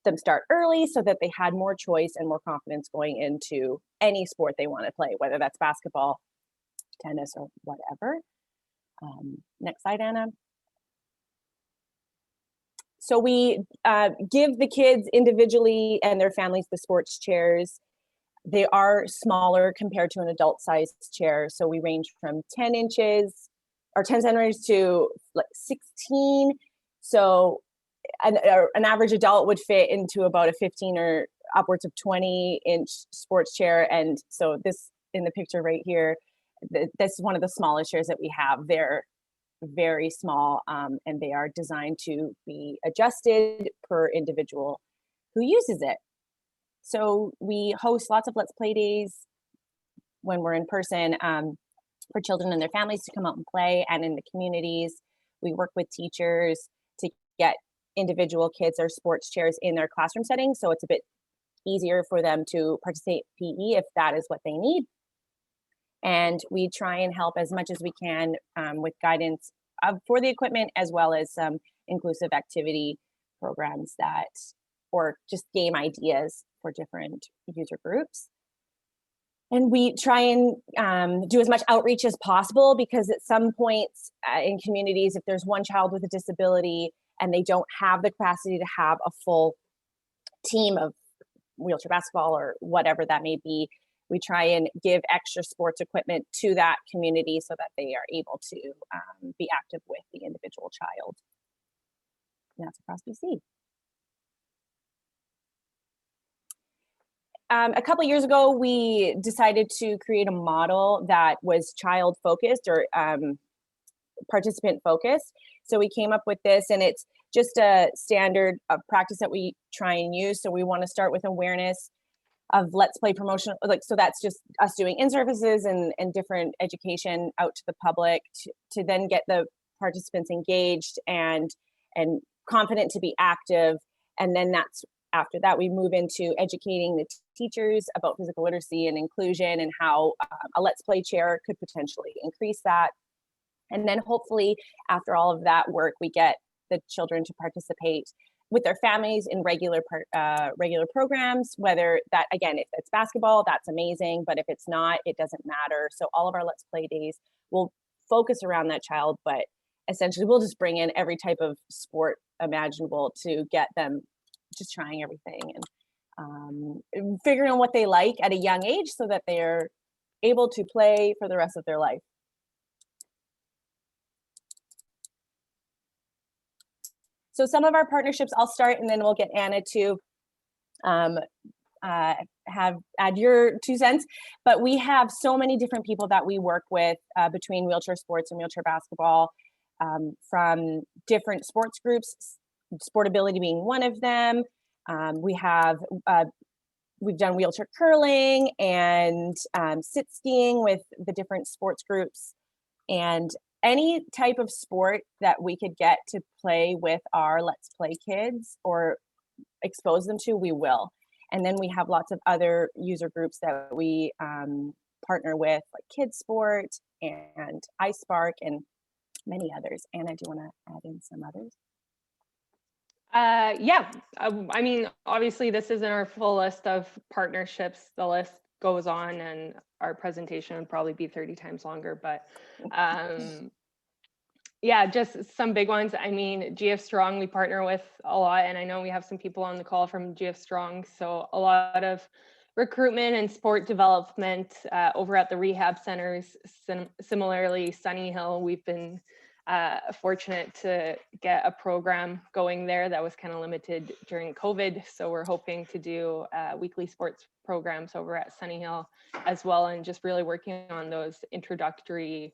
them start early so that they had more choice and more confidence going into any sport they want to play, whether that's basketball, tennis, or whatever. Next slide, Anna. So we give the kids individually and their families the sports chairs. They are smaller compared to an adult-sized chair. So we range from 10 inches or 10 centimeters to like 16. So an average adult would fit into about a 15 or upwards of 20-inch sports chair. And so this in the picture right here, this is one of the smallest chairs that we have. They're very small, and they are designed to be adjusted per individual who uses it. So we host lots of Let's Play days when we're in person for children and their families to come out and play, and in the communities. We work with teachers to get individual kids or sports chairs in their classroom settings, so it's a bit easier for them to participate in PE if that is what they need. And we try and help as much as we can with guidance for the equipment, as well as some inclusive activity programs or just game ideas for different user groups. And we try and do as much outreach as possible, because at some points in communities, if there's one child with a disability and they don't have the capacity to have a full team of wheelchair basketball or whatever that may be, we try and give extra sports equipment to that community so that they are able to be active with the individual child. And that's across BC. A couple years ago, we decided to create a model that was child focused or participant focused. So we came up with this, and it's just a standard of practice that we try and use. So we want to start with awareness of Let's Play promotion, so that's just us doing in-services and different education out to the public to then get the participants engaged and confident to be active. And then after that, we move into educating the teachers about physical literacy and inclusion, and how a Let's Play chair could potentially increase that. And then hopefully after all of that work, we get the children to participate with their families in regular programs, whether that, again, if it's basketball, that's amazing, but if it's not, it doesn't matter. So all of our Let's Play days will focus around that child, but essentially we'll just bring in every type of sport imaginable to get them just trying everything and figuring out what they like at a young age so that they're able to play for the rest of their life. So some of our partnerships, I'll start and then we'll get Anna to add your 2 cents. But we have so many different people that we work with between wheelchair sports and wheelchair basketball, from different sports groups, SportAbility being one of them. We've done wheelchair curling and sit skiing with the different sports groups, and any type of sport that we could get to play with our Let's Play kids or expose them to, we will. And then we have lots of other user groups that we partner with, like Kids Sport and iSpark and many others. Anna, do you want to add in some others? Yeah, I mean, obviously this isn't our full list of partnerships. The list goes on and our presentation would probably be 30 times longer, but yeah, just some big ones. I mean, GF Strong, we partner with a lot, and I know we have some people on the call from GF Strong, so a lot of recruitment and sport development over at the rehab centers. Similarly, Sunny Hill, we've been fortunate to get a program going there that was kind of limited during COVID. So we're hoping to do weekly sports programs over at Sunny Hill as well, and just really working on those introductory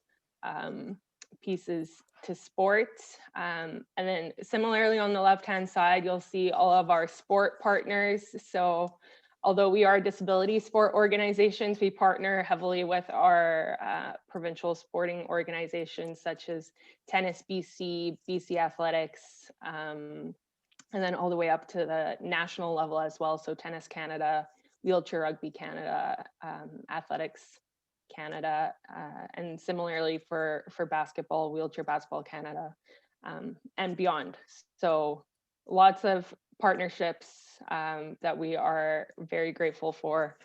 pieces to sport. And then similarly on the left-hand side, you'll see all of our sport partners. So although we are disability sport organizations, we partner heavily with our provincial sporting organizations such as Tennis BC, BC Athletics, and then all the way up to the national level as well. So Tennis Canada, Wheelchair Rugby Canada, Athletics Canada, and similarly for basketball, Wheelchair Basketball Canada, and beyond. So lots of partnerships that we are very grateful for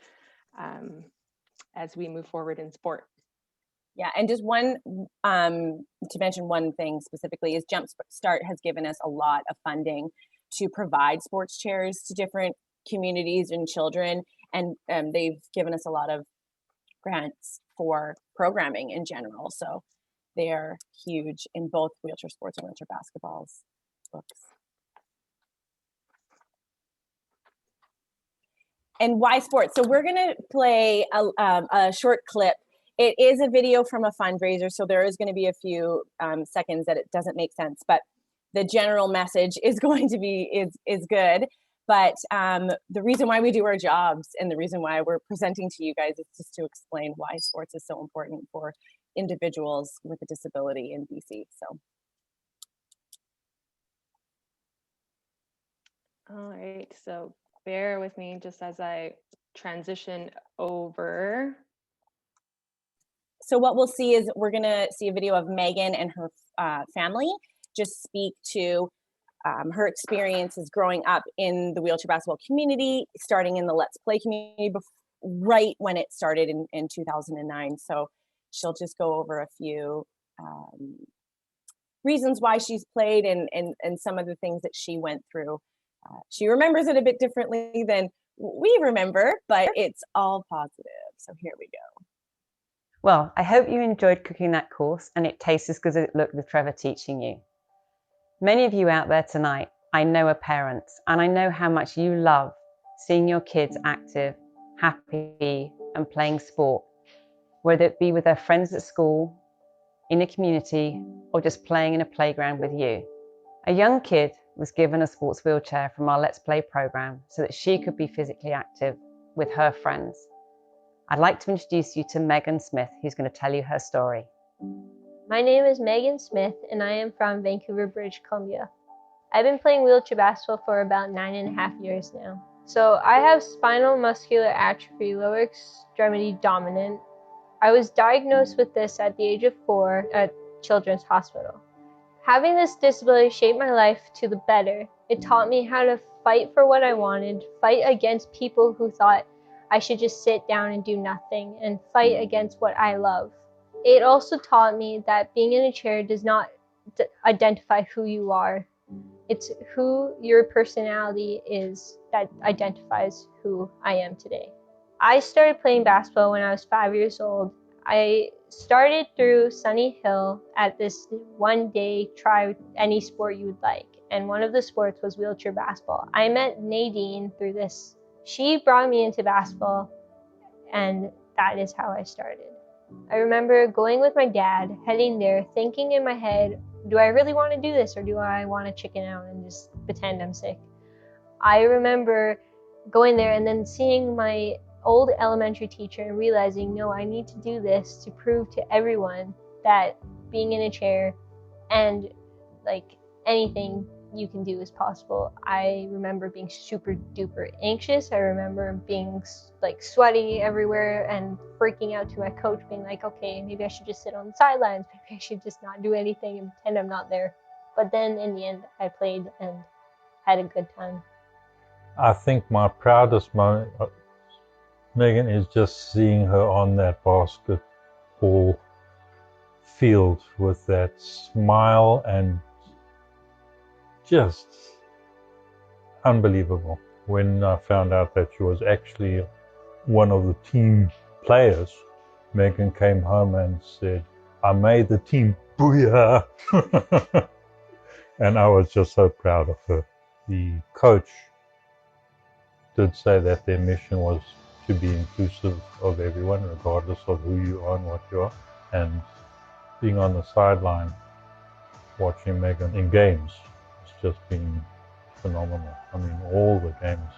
as we move forward in sport. Yeah, and just one, to mention one thing specifically, is Jumpstart has given us a lot of funding to provide sports chairs to different communities and children, and they've given us a lot of grants for programming in general. So they are huge in both wheelchair sports and wheelchair basketballs books. And why sports? So we're going to play a short clip. It is a video from a fundraiser, so there is going to be a few seconds that it doesn't make sense, but the general message is going to be is good. But the reason why we do our jobs and the reason why we're presenting to you guys is just to explain why sports is so important for individuals with a disability in BC. So. All right, so bear with me just as I transition over. So what we'll see is we're gonna see a video of Megan and her family just speak to her experiences growing up in the wheelchair basketball community, starting in the Let's Play community right when it started in 2009. So she'll just go over a few reasons why she's played and some of the things that she went through. She remembers it a bit differently than we remember, but it's all positive. So here we go. Well, I hope you enjoyed cooking that course and it tastes as good as it looked with Trevor teaching you. Many of you out there tonight, I know are parents, and I know how much you love seeing your kids active, happy, and playing sport, whether it be with their friends at school, in a community, or just playing in a playground with you. A young kid was given a sports wheelchair from our Let's Play program so that she could be physically active with her friends. I'd like to introduce you to Megan Smith, who's going to tell you her story. My name is Megan Smith, and I am from Vancouver, British Columbia. I've been playing wheelchair basketball for about 9.5 years now. So I have spinal muscular atrophy, lower extremity dominant. I was diagnosed with this at the age of 4 at Children's Hospital. Having this disability shaped my life to the better. It taught me how to fight for what I wanted, fight against people who thought I should just sit down and do nothing, and fight against what I love. It also taught me that being in a chair does not identify who you are. It's who your personality is that identifies who I am today. I started playing basketball when I was 5 years old. I started through Sunny Hill at this one-day try any sport you would like, and one of the sports was wheelchair basketball. I met Nadine through this. She brought me into basketball, and that is how I started. I remember going with my dad, heading there, thinking in my head, do I really want to do this, or do I want to chicken out and just pretend I'm sick? I remember going there and then seeing my old elementary teacher and realizing, no, I need to do this to prove to everyone that being in a chair and like anything you can do is possible. I remember being super duper anxious. I remember being like sweating everywhere and freaking out to my coach, being like, okay, maybe I should just sit on the sidelines. Maybe I should just not do anything and pretend I'm not there. But then in the end, I played and had a good time. I think my proudest moment, Megan, is just seeing her on that basketball field with that smile and just unbelievable. When I found out that she was actually one of the team players, Megan came home and said, I made the team, booyah! And I was just so proud of her. The coach did say that their mission was to be inclusive of everyone, regardless of who you are and what you are. And being on the sideline, watching Megan in games, it's just been phenomenal. I mean, all the games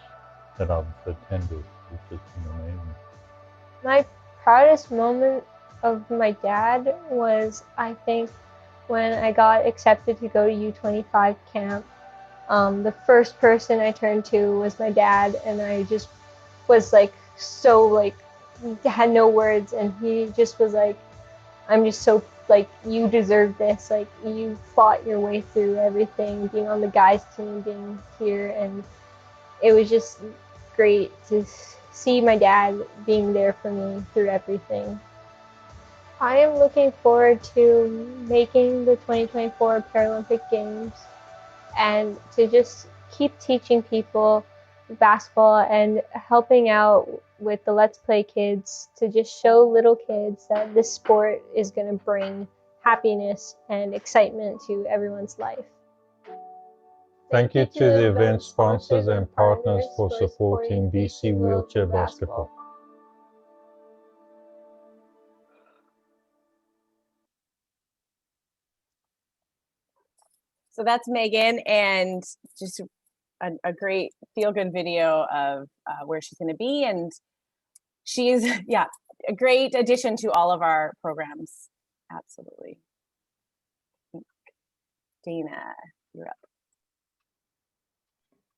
that I've attended, it's just been amazing. My proudest moment of my dad was, I think, when I got accepted to go to U25 camp. The first person I turned to was my dad, and I just was like so like had no words, and he just was like, I'm just so like, you deserve this, like you fought your way through everything, being on the guys team, being here, and it was just great to see my dad being there for me through everything. I am looking forward to making the 2024 Paralympic Games and to just keep teaching people basketball and helping out with the Let's Play Kids to just show little kids that this sport is going to bring happiness and excitement to everyone's life. Thank you to the event sponsors and partners for supporting BC Wheelchair Basketball. So that's Megan, and just a great feel-good video of where she's going to be, and she's yeah, a great addition to all of our programs. Absolutely. Dana, you're up.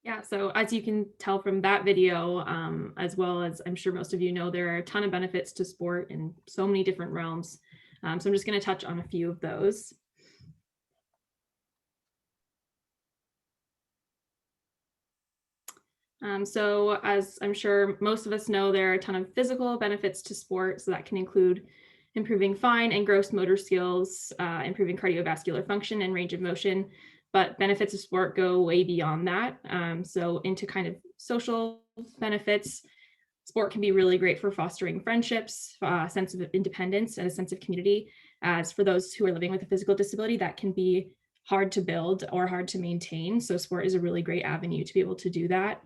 Yeah, so as you can tell from that video, as well as I'm sure most of you know, there are a ton of benefits to sport in so many different realms. So I'm just going to touch on a few of those. So as I'm sure most of us know, there are a ton of physical benefits to sport. So that can include improving fine and gross motor skills, improving cardiovascular function and range of motion. But benefits of sport go way beyond that. So into kind of social benefits, sport can be really great for fostering friendships, a sense of independence, and a sense of community. As for those who are living with a physical disability, that can be hard to build or hard to maintain. So sport is a really great avenue to be able to do that.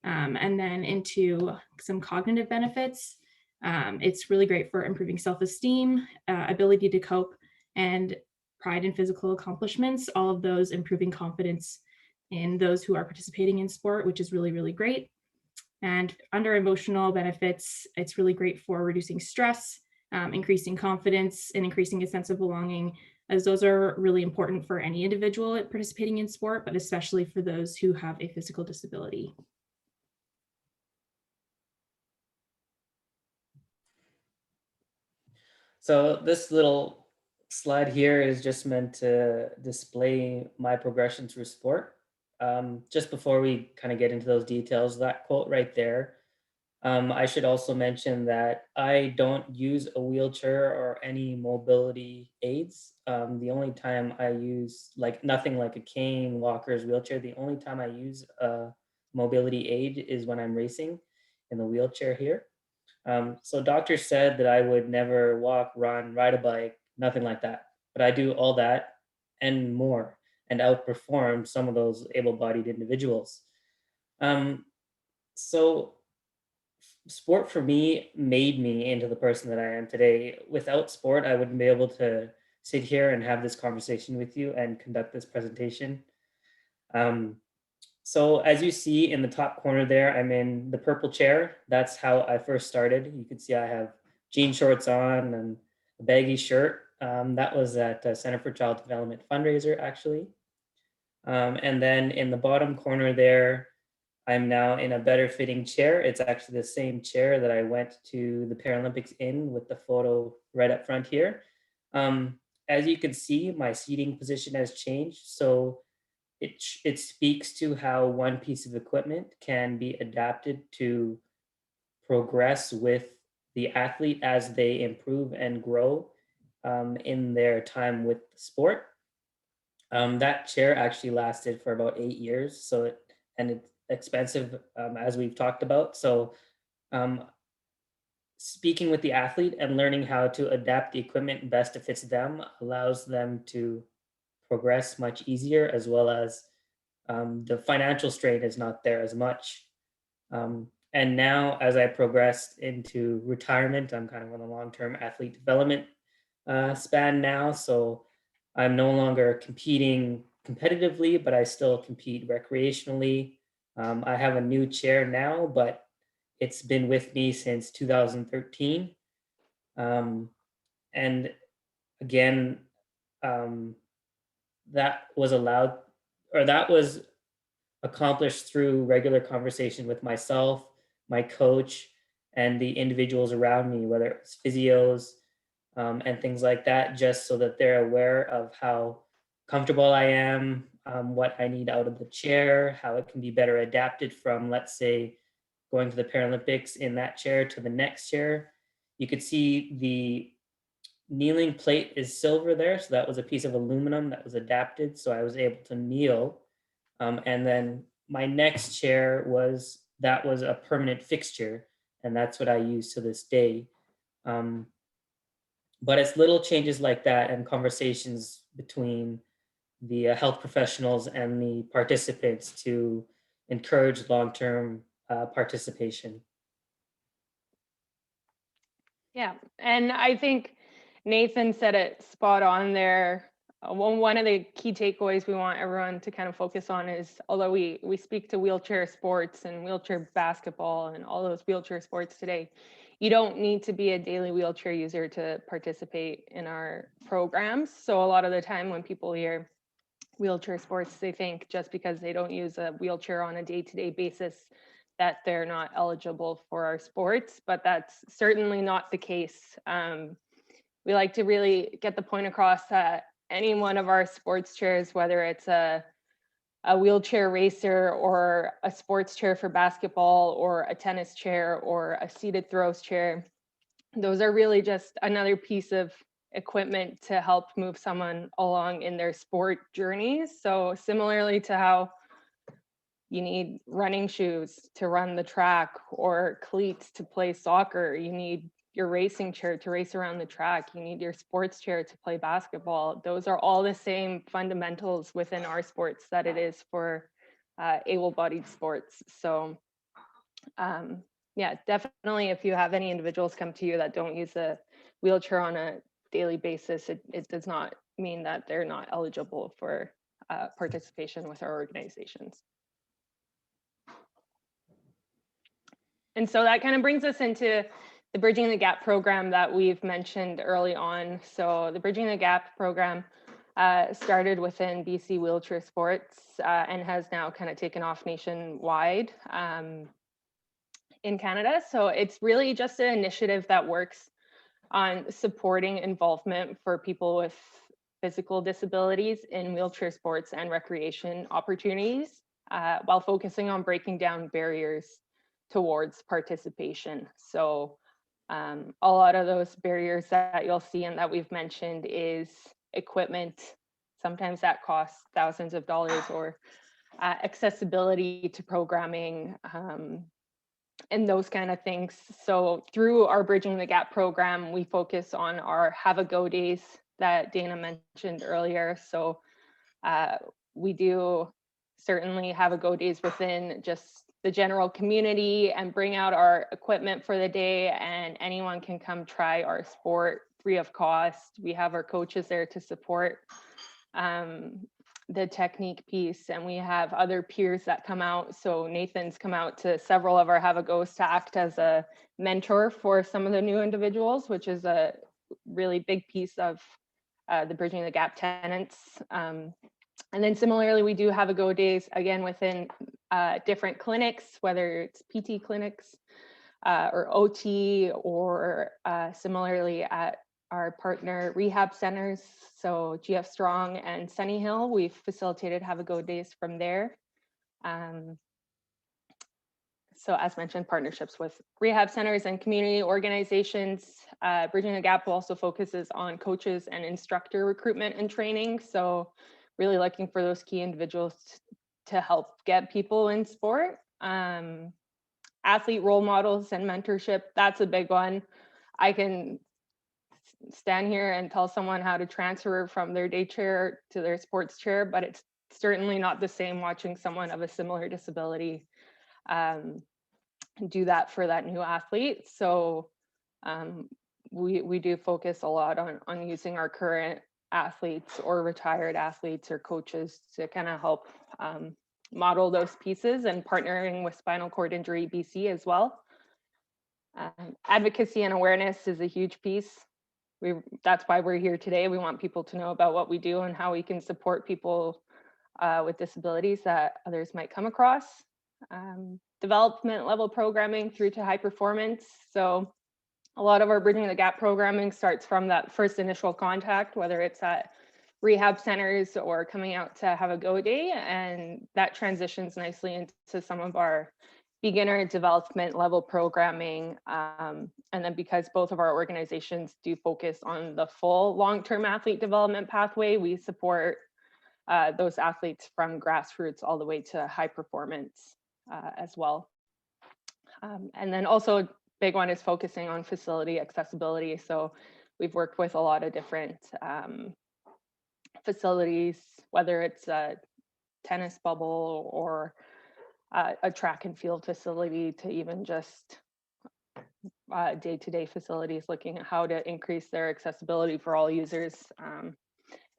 And then into some cognitive benefits, it's really great for improving self-esteem, ability to cope, and pride in physical accomplishments, all of those improving confidence in those who are participating in sport, which is really, really great. And under emotional benefits, it's really great for reducing stress, increasing confidence, and increasing a sense of belonging, as those are really important for any individual participating in sport, but especially for those who have a physical disability. So this little slide here is just meant to display my progression through sport. Just before we kind of get into those details, that quote right there, I should also mention that I don't use a wheelchair or any mobility aids. The only time I use nothing like a cane, walkers, wheelchair, the only time I use a mobility aid is when I'm racing in the wheelchair here. So doctors said that I would never walk, run, ride a bike, nothing like that. But I do all that and more and outperform some of those able-bodied individuals. So sport for me made me into the person that I am today. Without sport, I wouldn't be able to sit here and have this conversation with you and conduct this presentation. So as you see in the top corner there, I'm in the purple chair. That's how I first started. You can see I have jean shorts on and a baggy shirt. That was at Center for Child Development fundraiser, actually. And then in the bottom corner there, I'm now in a better fitting chair. It's actually the same chair that I went to the Paralympics in with the photo right up front here. As you can see, my seating position has changed. So it speaks to how one piece of equipment can be adapted to progress with the athlete as they improve and grow in their time with the sport. That chair actually lasted for about 8 years, and it's expensive as we've talked about. So um, speaking with the athlete and learning how to adapt the equipment best to fits them allows them to progress much easier, as well as the financial strain is not there as much. And now, as I progressed into retirement, I'm kind of on a long-term athlete development span now. So I'm no longer competing competitively, but I still compete recreationally. I have a new chair now, but it's been with me since 2013. And again, um, that was allowed, or that was accomplished through regular conversation with myself, my coach, and the individuals around me, whether it's physios and things like that, just so that they're aware of how comfortable I am, what I need out of the chair, how it can be better adapted from, let's say, going to the Paralympics in that chair to the next chair. You could see the kneeling plate is silver there, so that was a piece of aluminum that was adapted, so I was able to kneel. And then my next chair was a permanent fixture, and that's what I use to this day. Um, but it's little changes like that and conversations between the health professionals and the participants to encourage long-term participation. Yeah, and I think Nathan said it spot on there. One of the key takeaways we want everyone to kind of focus on is, although we speak to wheelchair sports and wheelchair basketball and all those wheelchair sports today, you don't need to be a daily wheelchair user to participate in our programs. So a lot of the time when people hear wheelchair sports, they think just because they don't use a wheelchair on a day-to-day basis that they're not eligible for our sports, but that's certainly not the case. We like to really get the point across that any one of our sports chairs, whether it's a wheelchair racer or a sports chair for basketball or a tennis chair or a seated throws chair, those are really just another piece of equipment to help move someone along in their sport journeys. So similarly to how you need running shoes to run the track or cleats to play soccer, you need your racing chair to race around the track, you need your sports chair to play basketball. Those are all the same fundamentals within our sports that it is for able-bodied sports. So yeah, definitely if you have any individuals come to you that don't use a wheelchair on a daily basis, it does not mean that they're not eligible for participation with our organizations. And so that kind of brings us into the Bridging the Gap program that we've mentioned early on. So the Bridging the Gap program started within BC Wheelchair Sports and has now kind of taken off nationwide in Canada. So it's really just an initiative that works on supporting involvement for people with physical disabilities in wheelchair sports and recreation opportunities, while focusing on breaking down barriers towards participation. So a lot of those barriers that you'll see and that we've mentioned is equipment. Sometimes that costs thousands of dollars, or accessibility to programming, and those kind of things. So through our Bridging the Gap program, we focus on our Have a Go days that Dana mentioned earlier. So we do certainly have a go days within just the general community and bring out our equipment for the day, and anyone can come try our sport free of cost. We have our coaches there to support the technique piece, and we have other peers that come out. So Nathan's come out to several of our Have a Goes to act as a mentor for some of the new individuals, which is a really big piece of the Bridging the Gap tenants. And then similarly, we do have a go days again within different clinics, whether it's PT clinics or OT, or similarly at our partner rehab centers. So GF Strong and Sunny Hill, we've facilitated have a go days from there. So as mentioned, partnerships with rehab centers and community organizations. Bridging the Gap also focuses on coaches and instructor recruitment and training. So really looking for those key individuals to help get people in sport. Athlete role models and mentorship, that's a big one. I can stand here and tell someone how to transfer from their day chair to their sports chair, but it's certainly not the same watching someone of a similar disability do that for that new athlete. So we do focus a lot on using our current athletes or retired athletes or coaches to kind of help model those pieces, and partnering with Spinal Cord Injury BC as well. Advocacy and awareness is a huge piece. That's why we're here today. We want people to know about what we do and how we can support people with disabilities that others might come across. Development level programming through to high performance. So a lot of our Bridging the Gap programming starts from that first initial contact, whether it's at rehab centers or coming out to have a go day, and that transitions nicely into some of our beginner development level programming. And then because both of our organizations do focus on the full long-term athlete development pathway, we support those athletes from grassroots all the way to high performance as well. And then also a big one is focusing on facility accessibility. So we've worked with a lot of different facilities, whether it's a tennis bubble or a track and field facility, to even just day-to-day facilities, looking at how to increase their accessibility for all users.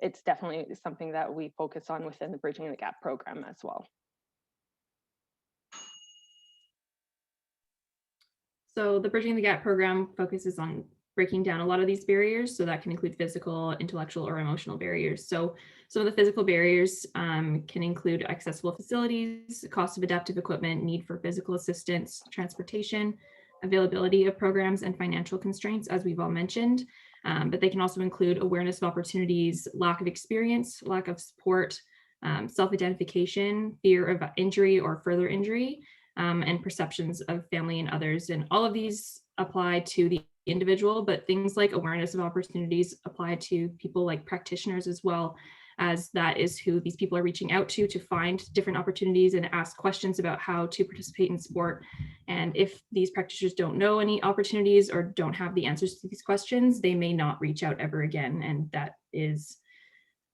It's definitely something that we focus on within the Bridging the Gap program as well. So the Bridging the Gap program focuses on breaking down a lot of these barriers. So that can include physical, intellectual, or emotional barriers. So some of the physical barriers can include accessible facilities, cost of adaptive equipment, need for physical assistance, transportation, availability of programs, and financial constraints, as we've all mentioned. But they can also include awareness of opportunities, lack of experience, lack of support, self-identification, fear of injury or further injury, and perceptions of family and others. And all of these apply to the individual, but things like awareness of opportunities apply to people like practitioners as well, as that is who these people are reaching out to find different opportunities and ask questions about how to participate in sport. And if these practitioners don't know any opportunities or don't have the answers to these questions, they may not reach out ever again. And that is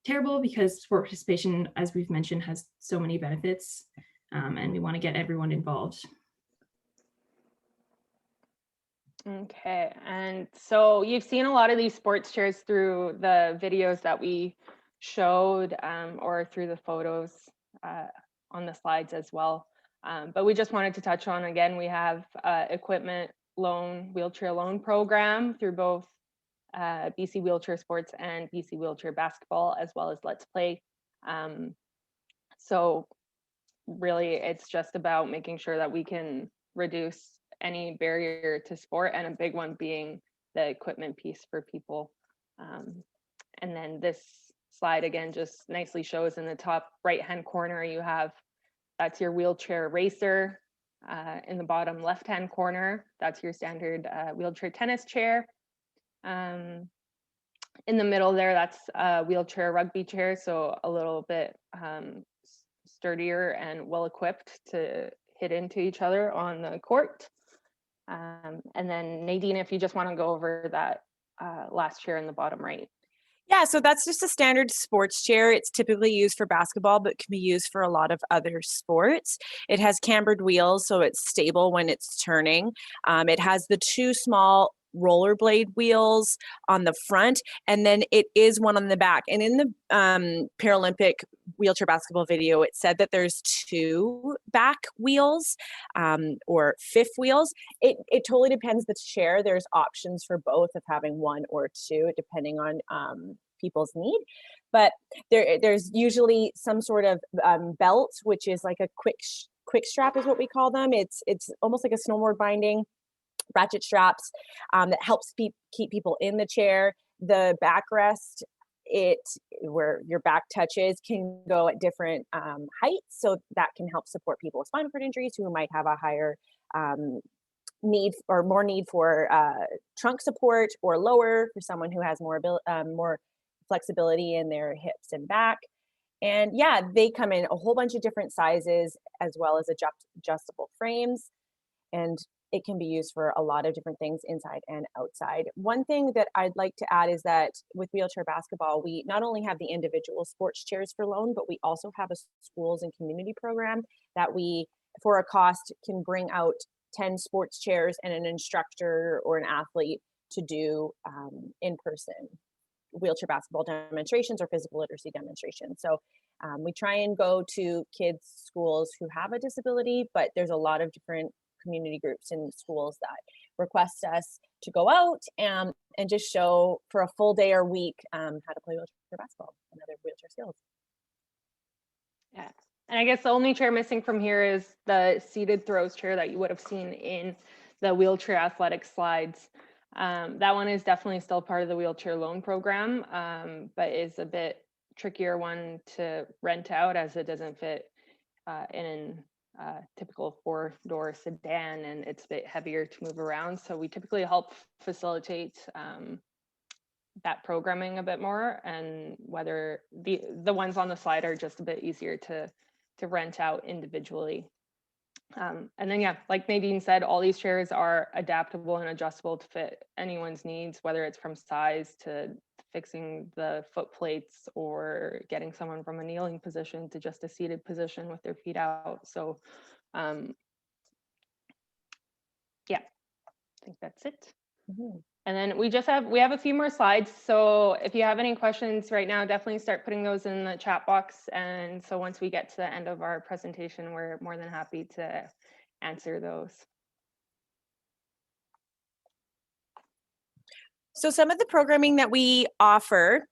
terrible, because sport participation, as we've mentioned, has so many benefits, and we want to get everyone involved. Okay, and so you've seen a lot of these sports chairs through the videos that we showed, or through the photos on the slides as well. But we just wanted to touch on, again, we have equipment loan, wheelchair loan program through both BC Wheelchair Sports and BC Wheelchair Basketball, as well as Let's Play. So really, it's just about making sure that we can reduce any barrier to sport, and a big one being the equipment piece for people. And then this slide again just nicely shows in the top right hand corner, you have, that's your wheelchair racer. In the bottom left hand corner, that's your standard wheelchair tennis chair. In the middle there, that's a wheelchair rugby chair, so a little bit sturdier and well equipped to hit into each other on the court. And then Nadine, if you just want to go over that last chair in the bottom right. Yeah, so that's just a standard sports chair. It's typically used for basketball, but can be used for a lot of other sports. It has cambered wheels, so it's stable when it's turning. It has the two small rollerblade wheels on the front, and then it is one on the back. And in the Paralympic wheelchair basketball video, it said that there's two back wheels or fifth wheels. It totally depends the chair. There's options for both of having one or two, depending on people's need. But there's usually some sort of belt, which is like a quick strap is what we call them. It's almost like a snowboard binding, ratchet straps that helps keep people in the chair. The backrest, where your back touches, can go at different heights, so that can help support people with spinal cord injuries who might have a higher need or more need for trunk support, or lower for someone who has more flexibility in their hips and back. And yeah, they come in a whole bunch of different sizes, as well as adjustable frames, and it can be used for a lot of different things inside and outside. One thing that I'd like to add is that with wheelchair basketball, we not only have the individual sports chairs for loan, but we also have a schools and community program that we, for a cost, can bring out 10 sports chairs and an instructor or an athlete to do in-person wheelchair basketball demonstrations or physical literacy demonstrations. So we try and go to kids' schools who have a disability, but there's a lot of different community groups and schools that request us to go out and just show for a full day or week how to play wheelchair basketball and other wheelchair skills. Yeah. And I guess the only chair missing from here is the seated throws chair that you would have seen in the wheelchair athletic slides. That one is definitely still part of the wheelchair loan program, but is a bit trickier one to rent out, as it doesn't fit in a typical 4-door sedan, and it's a bit heavier to move around. So we typically help facilitate that programming a bit more, and whether the ones on the slide are just a bit easier to rent out individually. And then, yeah, like Nadine said, all these chairs are adaptable and adjustable to fit anyone's needs, whether it's from size to fixing the foot plates, or getting someone from a kneeling position to just a seated position with their feet out. So yeah, I think that's it. Mm-hmm. And then we have a few more slides. So if you have any questions right now, definitely start putting those in the chat box. And so once we get to the end of our presentation, we're more than happy to answer those. So some of the programming that we offer,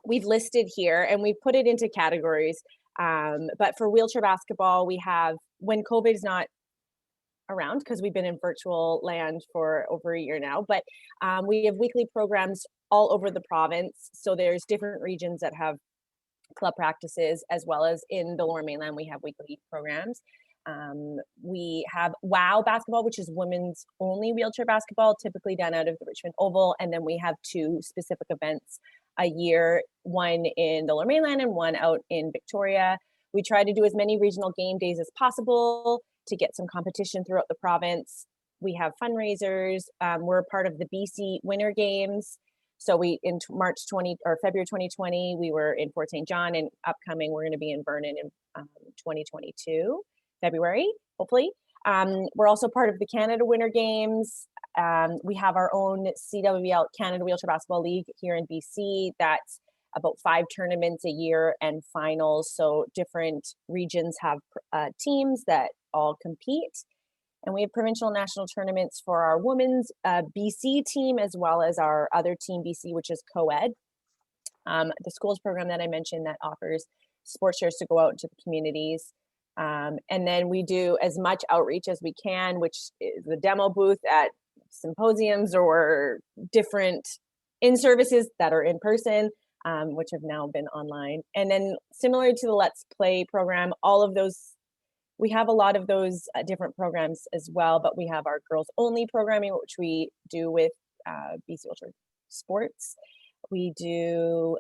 we've listed here, and we've put it into categories. But for wheelchair basketball, we have, when COVID is not around, because we've been in virtual land for over a year now, but we have weekly programs all over the province. So there's different regions that have club practices, as well as in the Lower Mainland, we have weekly programs. We have WOW basketball, which is women's only wheelchair basketball, typically done out of the Richmond Oval. And then we have 2 specific events a year, one in the Lower Mainland and one out in Victoria. We try to do as many regional game days as possible to get some competition throughout the province. We have fundraisers. We're a part of the BC Winter Games. So we, in February 2020, we were in Fort St. John, and upcoming, we're going to be in Vernon in 2022, February, hopefully. We're also part of the Canada Winter Games. We have our own CWL, Canada Wheelchair Basketball League, here in BC. That's about 5 tournaments a year and finals. So different regions have teams that all compete. And we have provincial and national tournaments for our women's BC team, as well as our other team BC, which is co-ed. The schools program that I mentioned that offers sports chairs to go out into the communities. And then we do as much outreach as we can, which is the demo booth at symposiums or different in-services that are in person, which have now been online. And then similar to the Let's Play program, all of those, we have a lot of those different programs as well, but we have our girls only programming, which we do with BC Wheelchair Sports. We do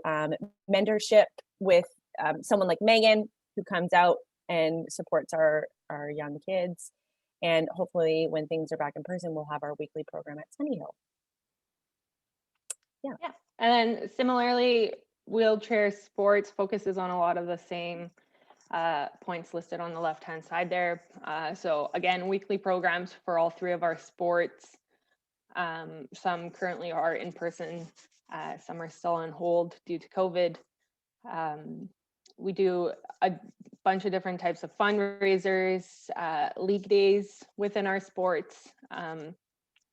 mentorship with someone like Megan, who comes out and supports our young kids. And hopefully when things are back in person, we'll have our weekly program at Sunny Hill. Yeah. And then similarly, wheelchair sports focuses on a lot of the same points listed on the left-hand side there. So again, weekly programs for all 3 of our sports. Some currently are in person, some are still on hold due to COVID. We do a bunch of different types of fundraisers, league days within our sports, and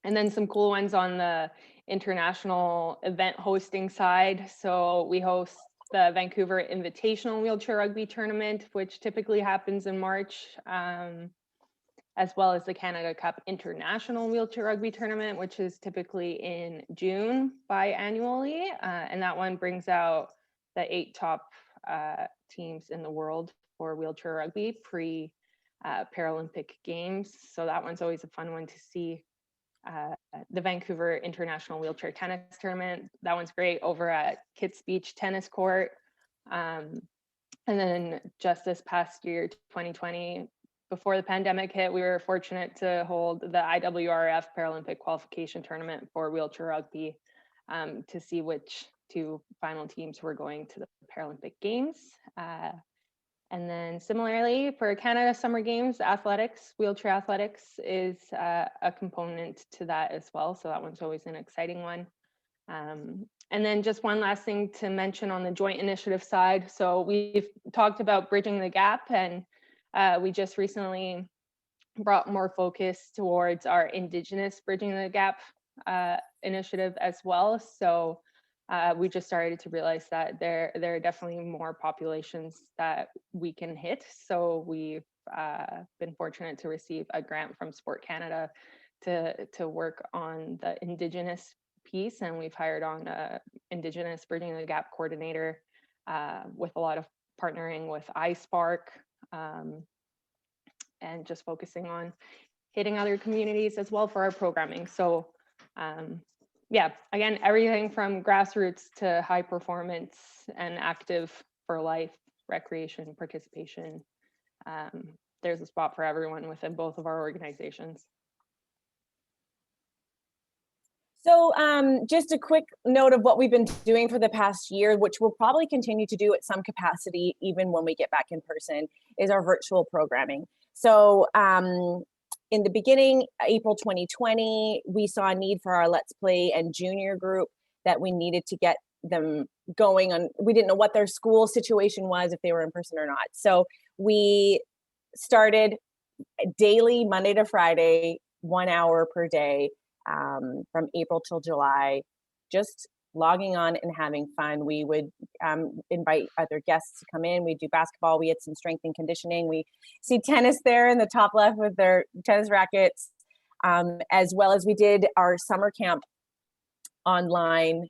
then some cool ones on the international event hosting side. So we host the Vancouver Invitational Wheelchair Rugby Tournament, which typically happens in March, as well as the Canada Cup International Wheelchair Rugby Tournament, which is typically in June biannually. And that one brings out the 8 top teams in the world for wheelchair rugby pre-Paralympic Games. So that one's always a fun one to see. The Vancouver International Wheelchair Tennis Tournament, that one's great over at Kits Beach Tennis Court. And then just this past year, 2020, before the pandemic hit, we were fortunate to hold the IWRF Paralympic Qualification Tournament for wheelchair rugby to see which 2 final teams were going to the Paralympic Games. And then similarly for Canada Summer Games, athletics, wheelchair athletics is a component to that as well. So that one's always an exciting one. And then just one last thing to mention on the joint initiative side. So we've talked about bridging the gap, and we just recently brought more focus towards our Indigenous Bridging the Gap initiative as well. So we just started to realize that there are definitely more populations that we can hit. So we've been fortunate to receive a grant from Sport Canada to work on the Indigenous piece, and we've hired on a Indigenous Bridging the Gap coordinator with a lot of partnering with iSpark, and just focusing on hitting other communities as well for our programming. So yeah, again, everything from grassroots to high performance and active for life, recreation, participation. There's a spot for everyone within both of our organizations. So just a quick note of what we've been doing for the past year, which we'll probably continue to do at some capacity even when we get back in person, is our virtual programming. So in the beginning, April 2020, we saw a need for our Let's Play and junior group that we needed to get them going on. We didn't know what their school situation was, if they were in person or not. So we started daily, Monday to Friday, 1 hour per day, from April till July, just logging on and having fun. We would invite other guests to come in. We do basketball. We had some strength and conditioning. We see tennis there in the top left with their tennis rackets, as well as we did our summer camp online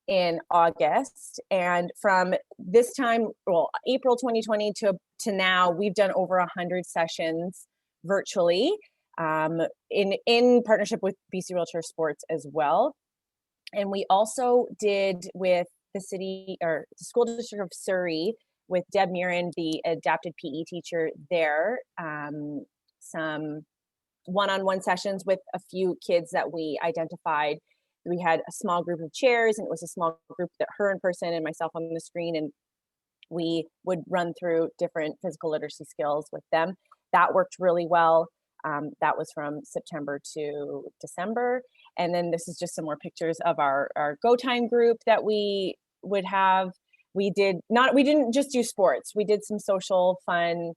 in August. And from this time, well, April 2020 to now, we've done over 100 sessions virtually, in partnership with BC Wheelchair Sports as well. And we also did with the city or the school district of Surrey with Deb Murin, the adapted PE teacher there, some one-on-one sessions with a few kids that we identified. We had a small group of chairs, and it was a small group that her in person and myself on the screen, and we would run through different physical literacy skills with them. That worked really well. That was from September to December. And then this is just some more pictures of our Go Time group that we would have. We didn't just do sports. We did some social fun.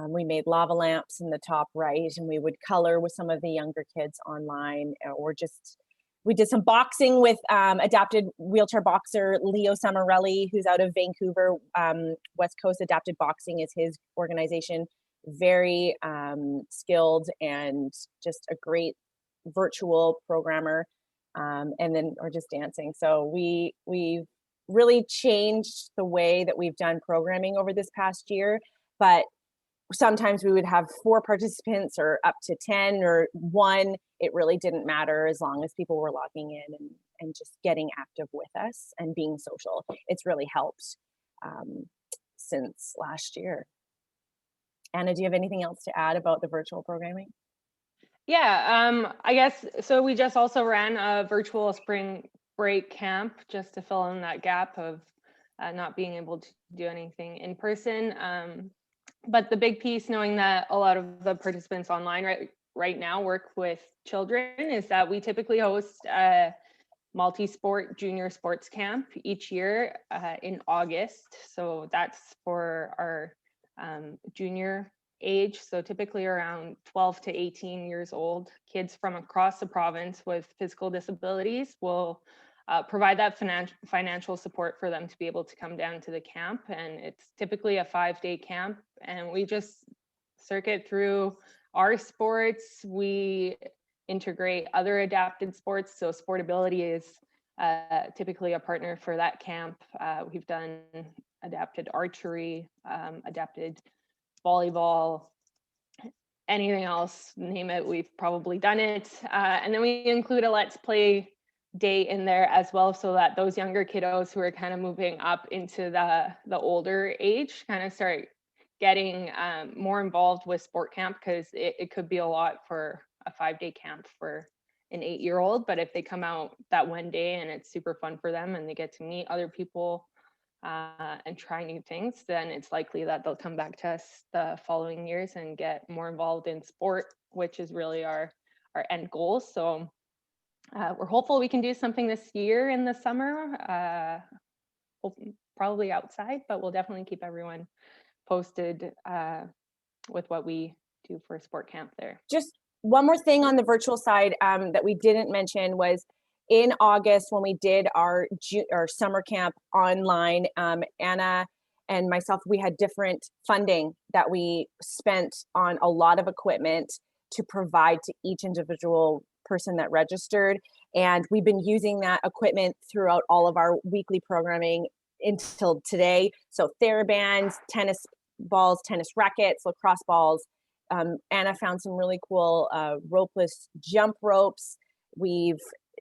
We made lava lamps in the top right, and we would color with some of the younger kids online, or just, we did some boxing with adapted wheelchair boxer Leo Samarelli, who's out of Vancouver. West Coast Adapted Boxing is his organization. Very skilled and just a great virtual programmer, and then or just dancing. So we've really changed the way that we've done programming over this past year. But sometimes we would have 4 participants or up to 10 or 1. It really didn't matter as long as people were logging in and just getting active with us and being social. It's really helped since last year. Anna, do you have anything else to add about the virtual programming? Yeah, I guess, so we just also ran a virtual spring break camp just to fill in that gap of not being able to do anything in person. But the big piece, knowing that a lot of the participants online right now work with children, is that we typically host a multi-sport junior sports camp each year in August. So that's for our junior age, so typically around 12 to 18 years old. Kids from across the province with physical disabilities will provide that financial support for them to be able to come down to the camp. And it's typically a 5-day camp, and we just circuit through our sports. We integrate other adapted sports. So SportAbility is typically a partner for that camp. We've done adapted archery, adapted volleyball, anything else, name it, we've probably done it. And then we include a Let's Play day in there as well, so that those younger kiddos who are kind of moving up into the older age kind of start getting more involved with sport camp, because it could be a lot for a 5-day camp for an 8-year-old. But if they come out that one day and it's super fun for them and they get to meet other people and try new things, then it's likely that they'll come back to us the following years and get more involved in sport, which is really our end goal. So we're hopeful we can do something this year in the summer, probably outside, but we'll definitely keep everyone posted with what we do for sport camp there. Just one more thing on the virtual side that we didn't mention was in August when we did our summer camp online, Anna and myself, we had different funding that we spent on a lot of equipment to provide to each individual person that registered. And we've been using that equipment throughout all of our weekly programming until today. So TheraBands, tennis balls, tennis rackets, lacrosse balls. Anna found some really cool ropeless jump ropes. We've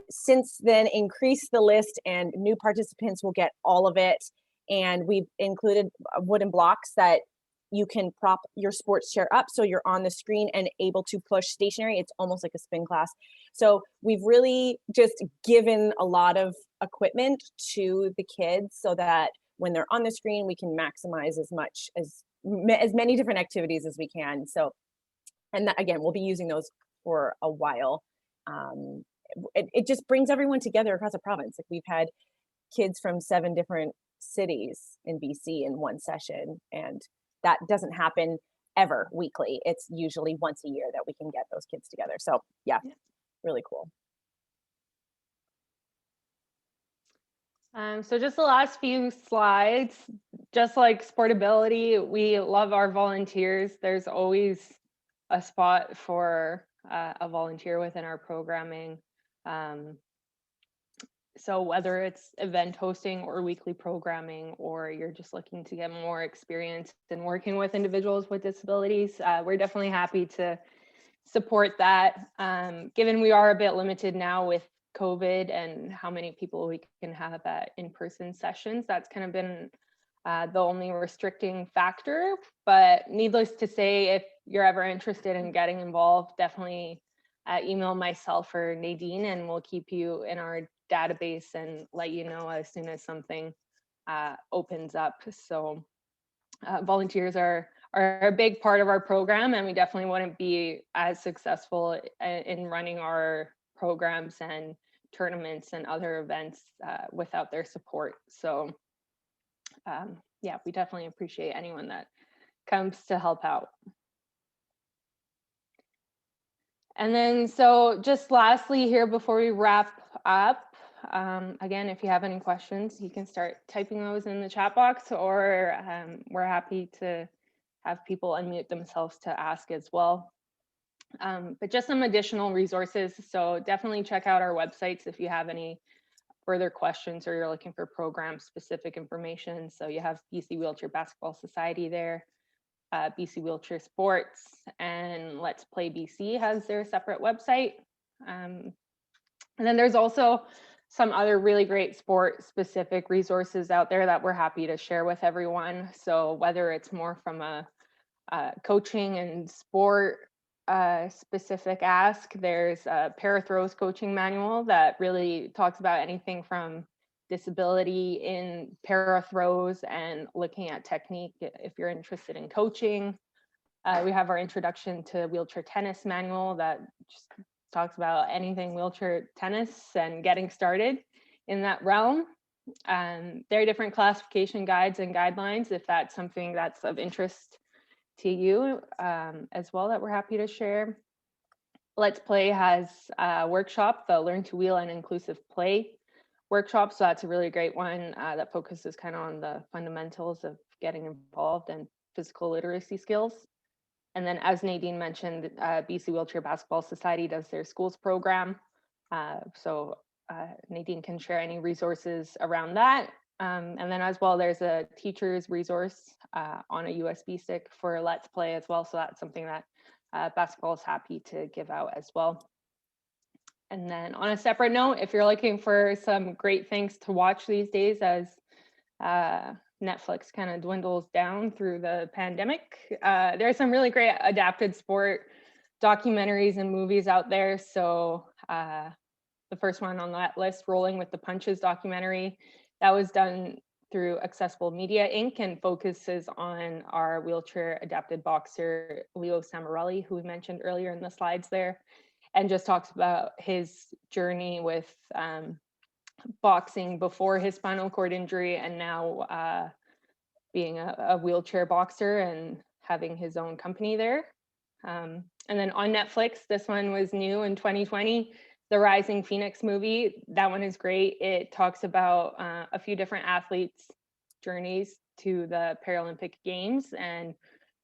since then increased the list, and new participants will get all of it. And we've included wooden blocks that you can prop your sports chair up so you're on the screen and able to push stationary. It's almost like a spin class. So we've really just given a lot of equipment to the kids so that when they're on the screen, we can maximize as many different activities as we can. So, and that, again, we'll be using those for a while. It just brings everyone together across the province. Like, we've had kids from 7 different cities in BC in one session, and that doesn't happen ever weekly. It's usually once a year that we can get those kids together. So yeah, really cool. So just the last few slides, just like SportAbility, we love our volunteers. There's always a spot for a volunteer within our programming. So whether it's event hosting or weekly programming, or you're just looking to get more experience in working with individuals with disabilities, we're definitely happy to support that. Given we are a bit limited now with COVID and how many people we can have at in-person sessions, that's kind of been the only restricting factor. But needless to say, if you're ever interested in getting involved, definitely email myself or Nadine, and we'll keep you in our database and let you know as soon as something opens up. So volunteers are a big part of our program, and we definitely wouldn't be as successful in running our programs and tournaments and other events without their support. So yeah, we definitely appreciate anyone that comes to help out. And then, so just lastly here before we wrap up, again, if you have any questions, you can start typing those in the chat box, or we're happy to have people unmute themselves to ask as well. But just some additional resources. So definitely check out our websites if you have any further questions or you're looking for program specific information. So you have BC Wheelchair Basketball Society there, BC Wheelchair Sports, and Let's Play BC has their separate website. And then there's also some other really great sport specific resources out there that we're happy to share with everyone. So whether it's more from a coaching and sport specific ask, there's a para throws coaching manual that really talks about anything from disability in para throws and looking at technique if you're interested in coaching. We have our introduction to wheelchair tennis manual that just talks about anything wheelchair tennis and getting started in that realm. There are different classification guides and guidelines if that's something that's of interest to you as well that we're happy to share. Let's Play has a workshop, the Learn to Wheel and Inclusive Play workshop. So that's a really great one that focuses kind of on the fundamentals of getting involved and physical literacy skills. And then, as Nadine mentioned, BC Wheelchair Basketball Society does their schools program. So Nadine can share any resources around that. And then as well, there's a teacher's resource on a USB stick for Let's Play as well. So that's something that basketball is happy to give out as well. And then on a separate note, if you're looking for some great things to watch these days as Netflix kind of dwindles down through the pandemic, there's some really great adapted sport documentaries and movies out there. So the first one on that list, Rolling with the Punches documentary, that was done through Accessible Media Inc. and focuses on our wheelchair adapted boxer, Leo Samarelli, who we mentioned earlier in the slides there, and just talks about his journey with boxing before his spinal cord injury and now being a wheelchair boxer and having his own company there. And then on Netflix, this one was new in 2020, the Rising Phoenix movie. That one is great. It talks about a few different athletes' journeys to the Paralympic Games and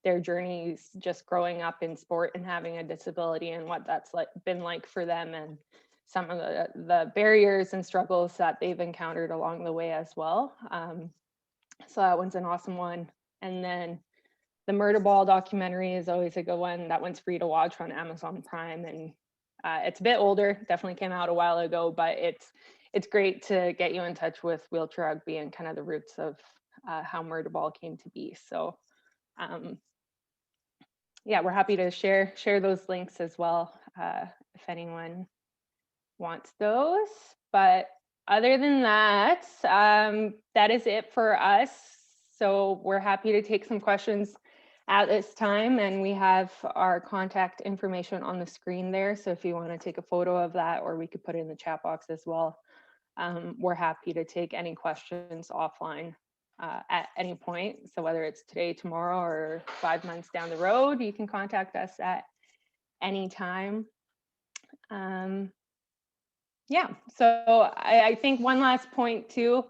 their journeys just growing up in sport and having a disability and what that's been like for them, and some of the barriers and struggles that they've encountered along the way as well. So that one's an awesome one. And then the Murder Ball documentary is always a good one. That one's free to watch on Amazon Prime, and it's a bit older, definitely came out a while ago, but it's great to get you in touch with wheelchair rugby and kind of the roots of how Murder Ball came to be. So yeah, we're happy to share those links as well if anyone wants those. But other than that, that is it for us. So we're happy to take some questions at this time, and we have our contact information on the screen there. So if you want to take a photo of that, or we could put it in the chat box as well. We're happy to take any questions offline at any point. So whether it's today, tomorrow, or 5 months down the road, you can contact us at any time. Yeah, so I think one last point too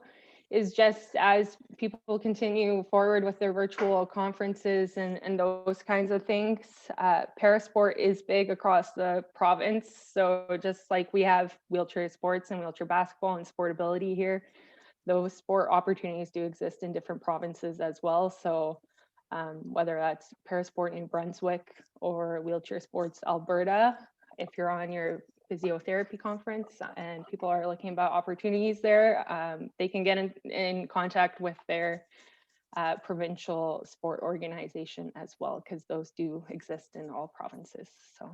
is just as people continue forward with their virtual conferences and those kinds of things, parasport is big across the province. So just like we have wheelchair sports and wheelchair basketball and SportAbility here, those sport opportunities do exist in different provinces as well. So whether that's parasport New Brunswick or wheelchair sports Alberta, if you're on your physiotherapy conference and people are looking about opportunities there, they can get in contact with their provincial sport organization as well, because those do exist in all provinces. So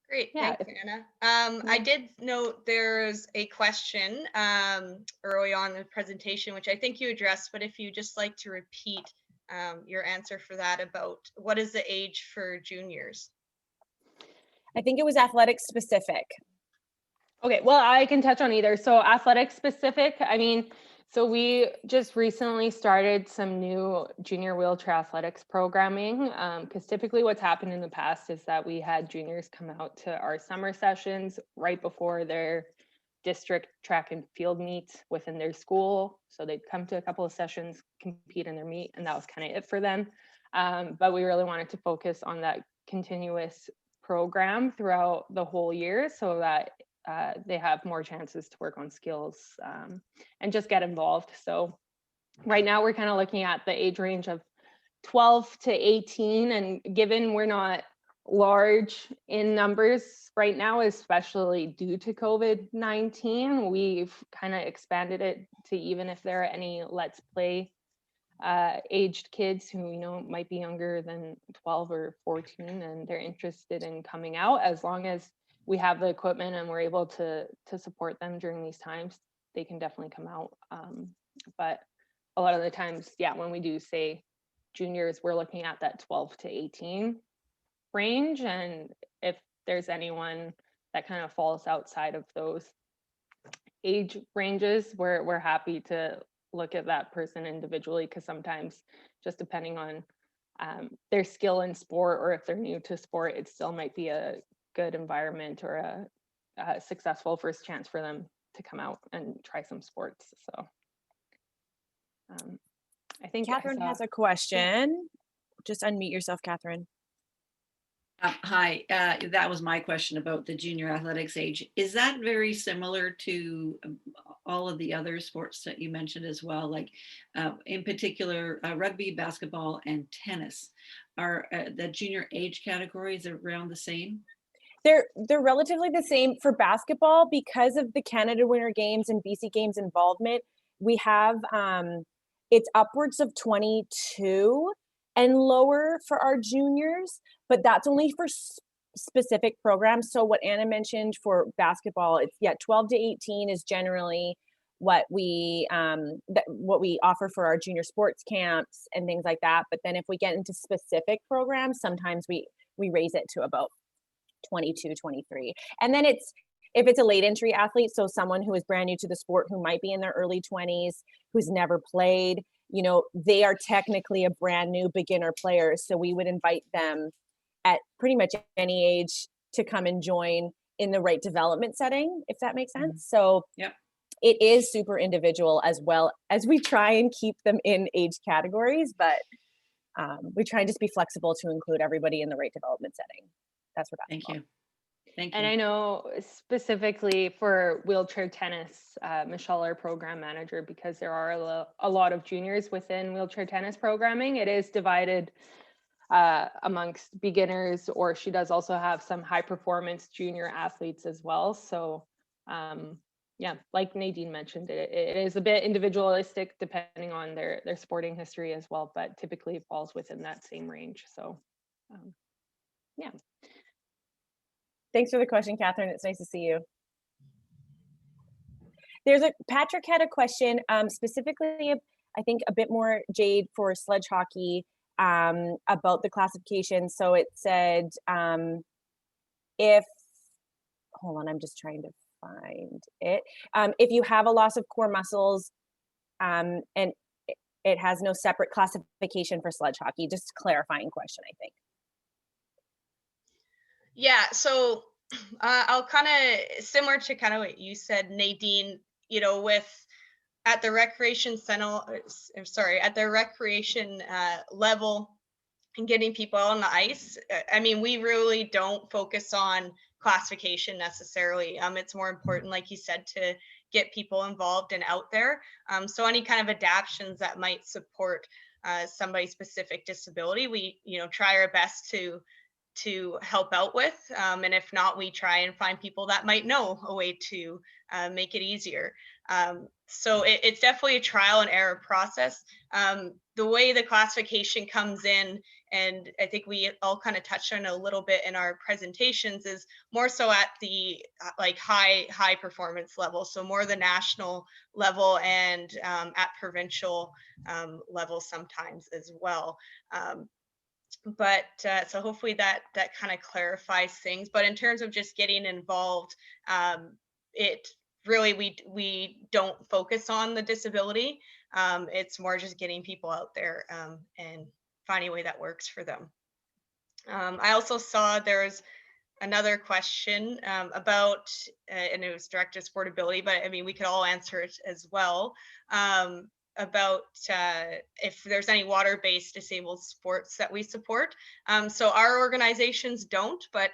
great, yeah. thanks, Anna. I did note there's a question early on in the presentation, which I think you addressed, but if you just like to repeat your answer for that, about what is the age for juniors? I think it was athletic specific. Okay, well, I can touch on either. So athletic specific, I mean, so we just recently started some new junior wheelchair athletics programming, because typically what's happened in the past is that we had juniors come out to our summer sessions right before their district track and field meets within their school. So they'd come to a couple of sessions, compete in their meet, and that was kind of it for them. But we really wanted to focus on that continuous program throughout the whole year so that they have more chances to work on skills and just get involved. So right now we're kind of looking at the age range of 12 to 18, and given we're not large in numbers right now, especially due to COVID-19, we've kind of expanded it to even if there are any Let's Play aged kids who might be younger than 12 or 14 and they're interested in coming out, as long as we have the equipment and we're able to support them during these times, they can definitely come out. But a lot of the times, yeah, when we do say juniors, we're looking at that 12 to 18 range. And if there's anyone that kind of falls outside of those age ranges, we're happy to look at that person individually, because sometimes just depending on their skill in sport, or if they're new to sport, it still might be a good environment or a successful first chance for them to come out and try some sports. So I think Catherine has a question. Just unmute yourself, Catherine. Hi, that was my question about the junior athletics age. Is that very similar to all of the other sports that you mentioned as well? Like in particular, rugby, basketball, and tennis. Are the junior age categories around the same? They're relatively the same. For basketball, because of the Canada Winter Games and BC Games involvement. We have it's upwards of 22 and lower for our juniors, but that's only for specific programs. So what Anna mentioned for basketball, it's 12 to 18 is generally what we offer for our junior sports camps and things like that. But then if we get into specific programs, sometimes we raise it to about 22, 23. And then if it's a late entry athlete, so someone who is brand new to the sport, who might be in their early 20s, who's never played, they are technically a brand new beginner player. So we would invite them at pretty much any age to come and join in the right development setting, if that makes sense. So it is super individual, as well as we try and keep them in age categories, but we try and just be flexible to include everybody in the right development setting. That's what Thank you. Thank you. And I know specifically for wheelchair tennis, Michelle, our program manager, because there are a lot of juniors within wheelchair tennis programming, it is divided amongst beginners, or she does also have some high performance junior athletes as well. So yeah, like Nadine mentioned, it is a bit individualistic depending on their sporting history as well, but typically it falls within that same range. So yeah. Thanks for the question, Catherine. It's nice to see you. Patrick had a question specifically, I think a bit more, Jade, for sledge hockey about the classification. So it said hold on, I'm just trying to find it. If you have a loss of core muscles and it has no separate classification for sledge hockey, just clarifying question, I think. Yeah, so I'll kind of similar to kind of what you said, Nadine, with at the recreation center, at the recreation level and getting people on the ice. I mean, we really don't focus on classification necessarily. It's more important, like you said, to get people involved and out there. So any kind of adaptations that might support somebody's specific disability, we try our best to help out with, and if not, we try and find people that might know a way to make it easier. So it's definitely a trial and error process. The way the classification comes in, and I think we all kind of touched on a little bit in our presentations, is more so at the like high performance level, so more the national level and at provincial level sometimes as well. But so hopefully that kind of clarifies things. But in terms of just getting involved, it really we don't focus on the disability. It's more just getting people out there and finding a way that works for them. I also saw there's another question about, and it was directed to SportAbility, but I mean, we could all answer it as well. About if there's any water-based disabled sports that we support. So our organizations don't, but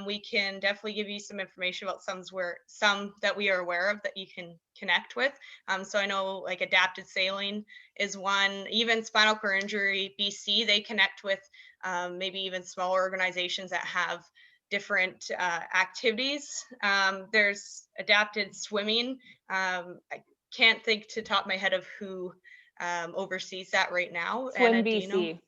we can definitely give you some information about some that we are aware of that you can connect with. So I know like Adapted Sailing is one, even Spinal Cord Injury BC, they connect with maybe even smaller organizations that have different activities. There's Adapted Swimming. I can't think to top of my head of who oversees that right now. Swim Anna, BC. do you know?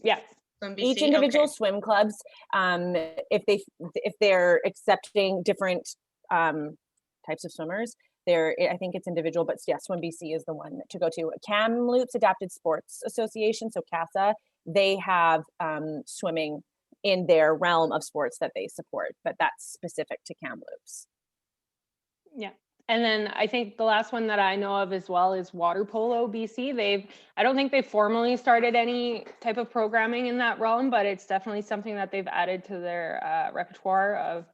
Yeah. Swim BC? Each individual Okay. swim clubs, if they're accepting different types of swimmers, I think it's individual, but yeah, Swim BC is the one to go to. Kamloops Adapted Sports Association, so CASA, they have swimming in their realm of sports that they support, but that's specific to Kamloops. Yeah. And then I think the last one that I know of as well is Water Polo BC. I don't think they formally started any type of programming in that realm, but it's definitely something that they've added to their repertoire of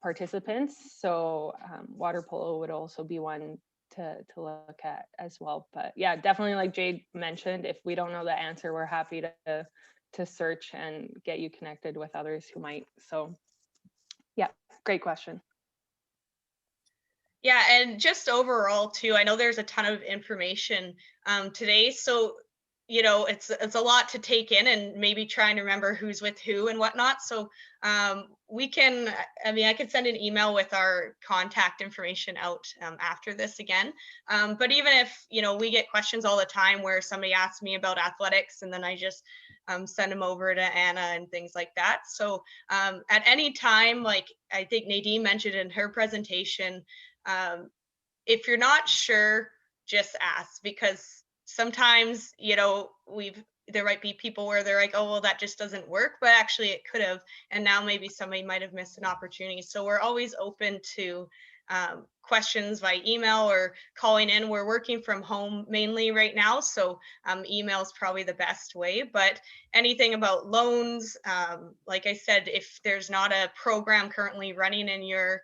participants. So water polo would also be one to look at as well. But yeah, definitely like Jade mentioned, if we don't know the answer, we're happy to search and get you connected with others who might. So yeah, great question. Yeah, and just overall too, I know there's a ton of information today, so it's a lot to take in, and maybe trying to remember who's with who and whatnot. So we can, I could send an email with our contact information out after this again. But even if we get questions all the time where somebody asks me about athletics, and then I just send them over to Anna and things like that. So at any time, like I think Nadine mentioned in her presentation, if you're not sure, just ask, because sometimes there might be people where they're like, oh well, that just doesn't work, but actually it could have, and now maybe somebody might have missed an opportunity. So we're always open to questions by email or calling in. We're working from home mainly right now, so email is probably the best way. But anything about loans, like I said, if there's not a program currently running in your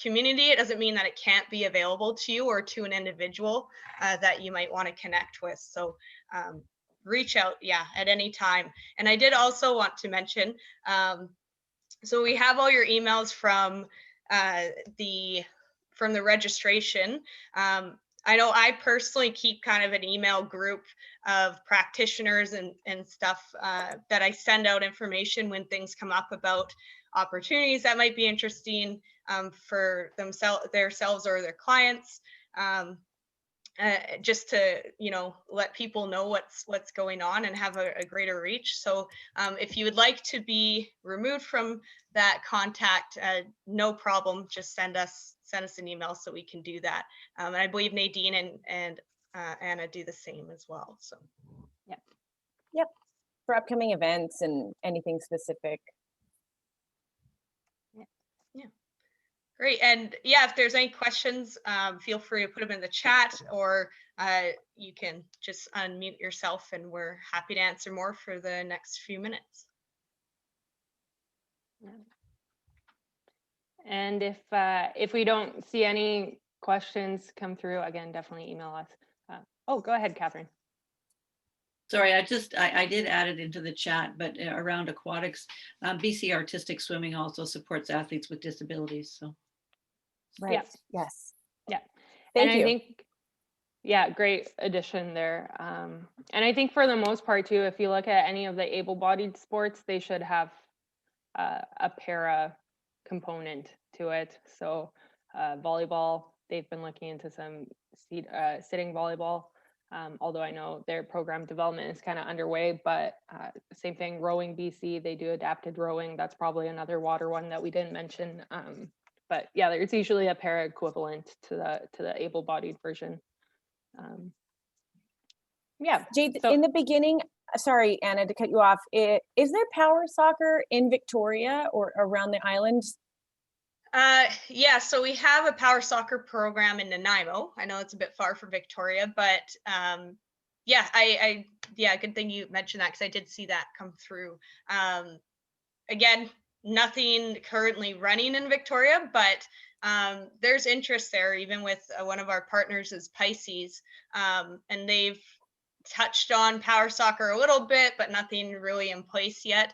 community, it doesn't mean that it can't be available to you or to an individual that you might want to connect with. So reach out, at any time. And I did also want to mention, so we have all your emails from the registration. I know I personally keep kind of an email group of practitioners and stuff that I send out information when things come up about opportunities that might be interesting for themselves or their clients, just to let people know what's going on and have a greater reach. So if you would like to be removed from that contact, no problem, just send us an email so we can do that. And I believe Nadine and Anna do the same as well. So Yep, for upcoming events and anything specific. Yeah, great. And if there's any questions, feel free to put them in the chat, or you can just unmute yourself, and we're happy to answer more for the next few minutes. And if we don't see any questions come through, again, definitely email us. Oh, go ahead, Catherine. Sorry, I did add it into the chat, but around aquatics, BC Artistic Swimming also supports athletes with disabilities. So, right. Yes. Yeah. Thank and you. I think, great addition there. And I think for the most part too, if you look at any of the able-bodied sports, they should have a para component to it. So volleyball, they've been looking into some sitting volleyball. Although I know their program development is kind of underway, but same thing, rowing BC, they do adapted rowing. That's probably another water one that we didn't mention. But yeah, there's usually a para equivalent to the able-bodied version. Jade, in the beginning, sorry, Anna, to cut you off, is there power soccer in Victoria or around the island? Yeah, so we have a power soccer program in Nanaimo. I know it's a bit far for Victoria, but good thing you mentioned that, because I did see that come through. Again, nothing currently running in Victoria, but there's interest there, even with one of our partners is Pisces, and they've touched on power soccer a little bit, but nothing really in place yet.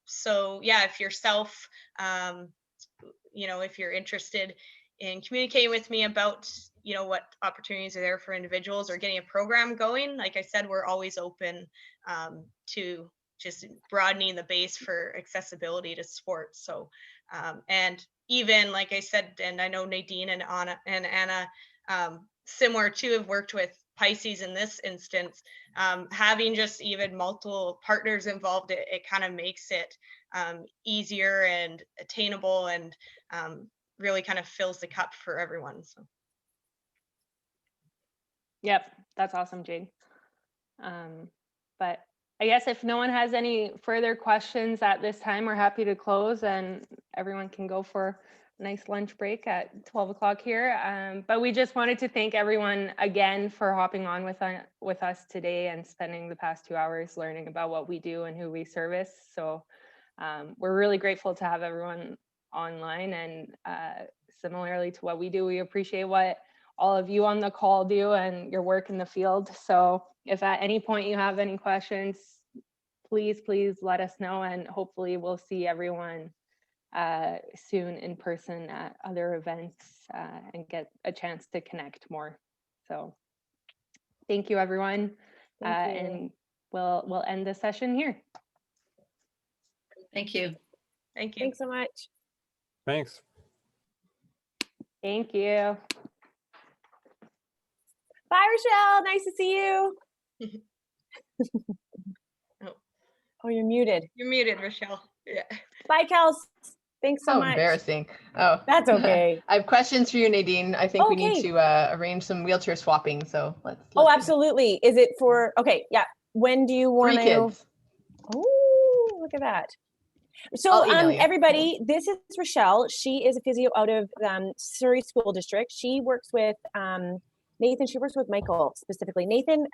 So if yourself, if you're interested in communicating with me about, what opportunities are there for individuals or getting a program going, like I said, we're always open to just broadening the base for accessibility to sports. So, and even like I said, and I know Nadine and Anna, similar to, have worked with Pisces in this instance, having just even multiple partners involved, it kind of makes it easier and attainable, and really kind of fills the cup for everyone. So. Yep, that's awesome, Jade. But I guess if no one has any further questions at this time, we're happy to close, and everyone can go for nice lunch break at 12 o'clock here. But we just wanted to thank everyone again for hopping on with us today and spending the past 2 hours learning about what we do and who we service. So we're really grateful to have everyone online, and similarly to what we do, we appreciate what all of you on the call do and your work in the field. So if at any point you have any questions, please let us know, and hopefully we'll see everyone soon in person at other events and get a chance to connect more. So thank you, everyone. Thank you. And we'll end the session here. Thank you. Thank you. Thanks so much. Thanks. Thank you. Bye, Rochelle. Nice to see you. Oh, you're muted. You're muted, Rochelle. Yeah. Bye, Kels. Thanks so much. Embarrassing. Oh, That's okay. I have questions for you, Nadine. I think we need Okay. to arrange some wheelchair swapping. So let's Oh, do it. absolutely. Is it for, okay, yeah. When do you want 3 to? kids. Oh, look at that. So I'll email you. everybody, this is Rochelle. She is a physio out of Surrey School District. She works with Nathan. She works with Michael specifically. Nathan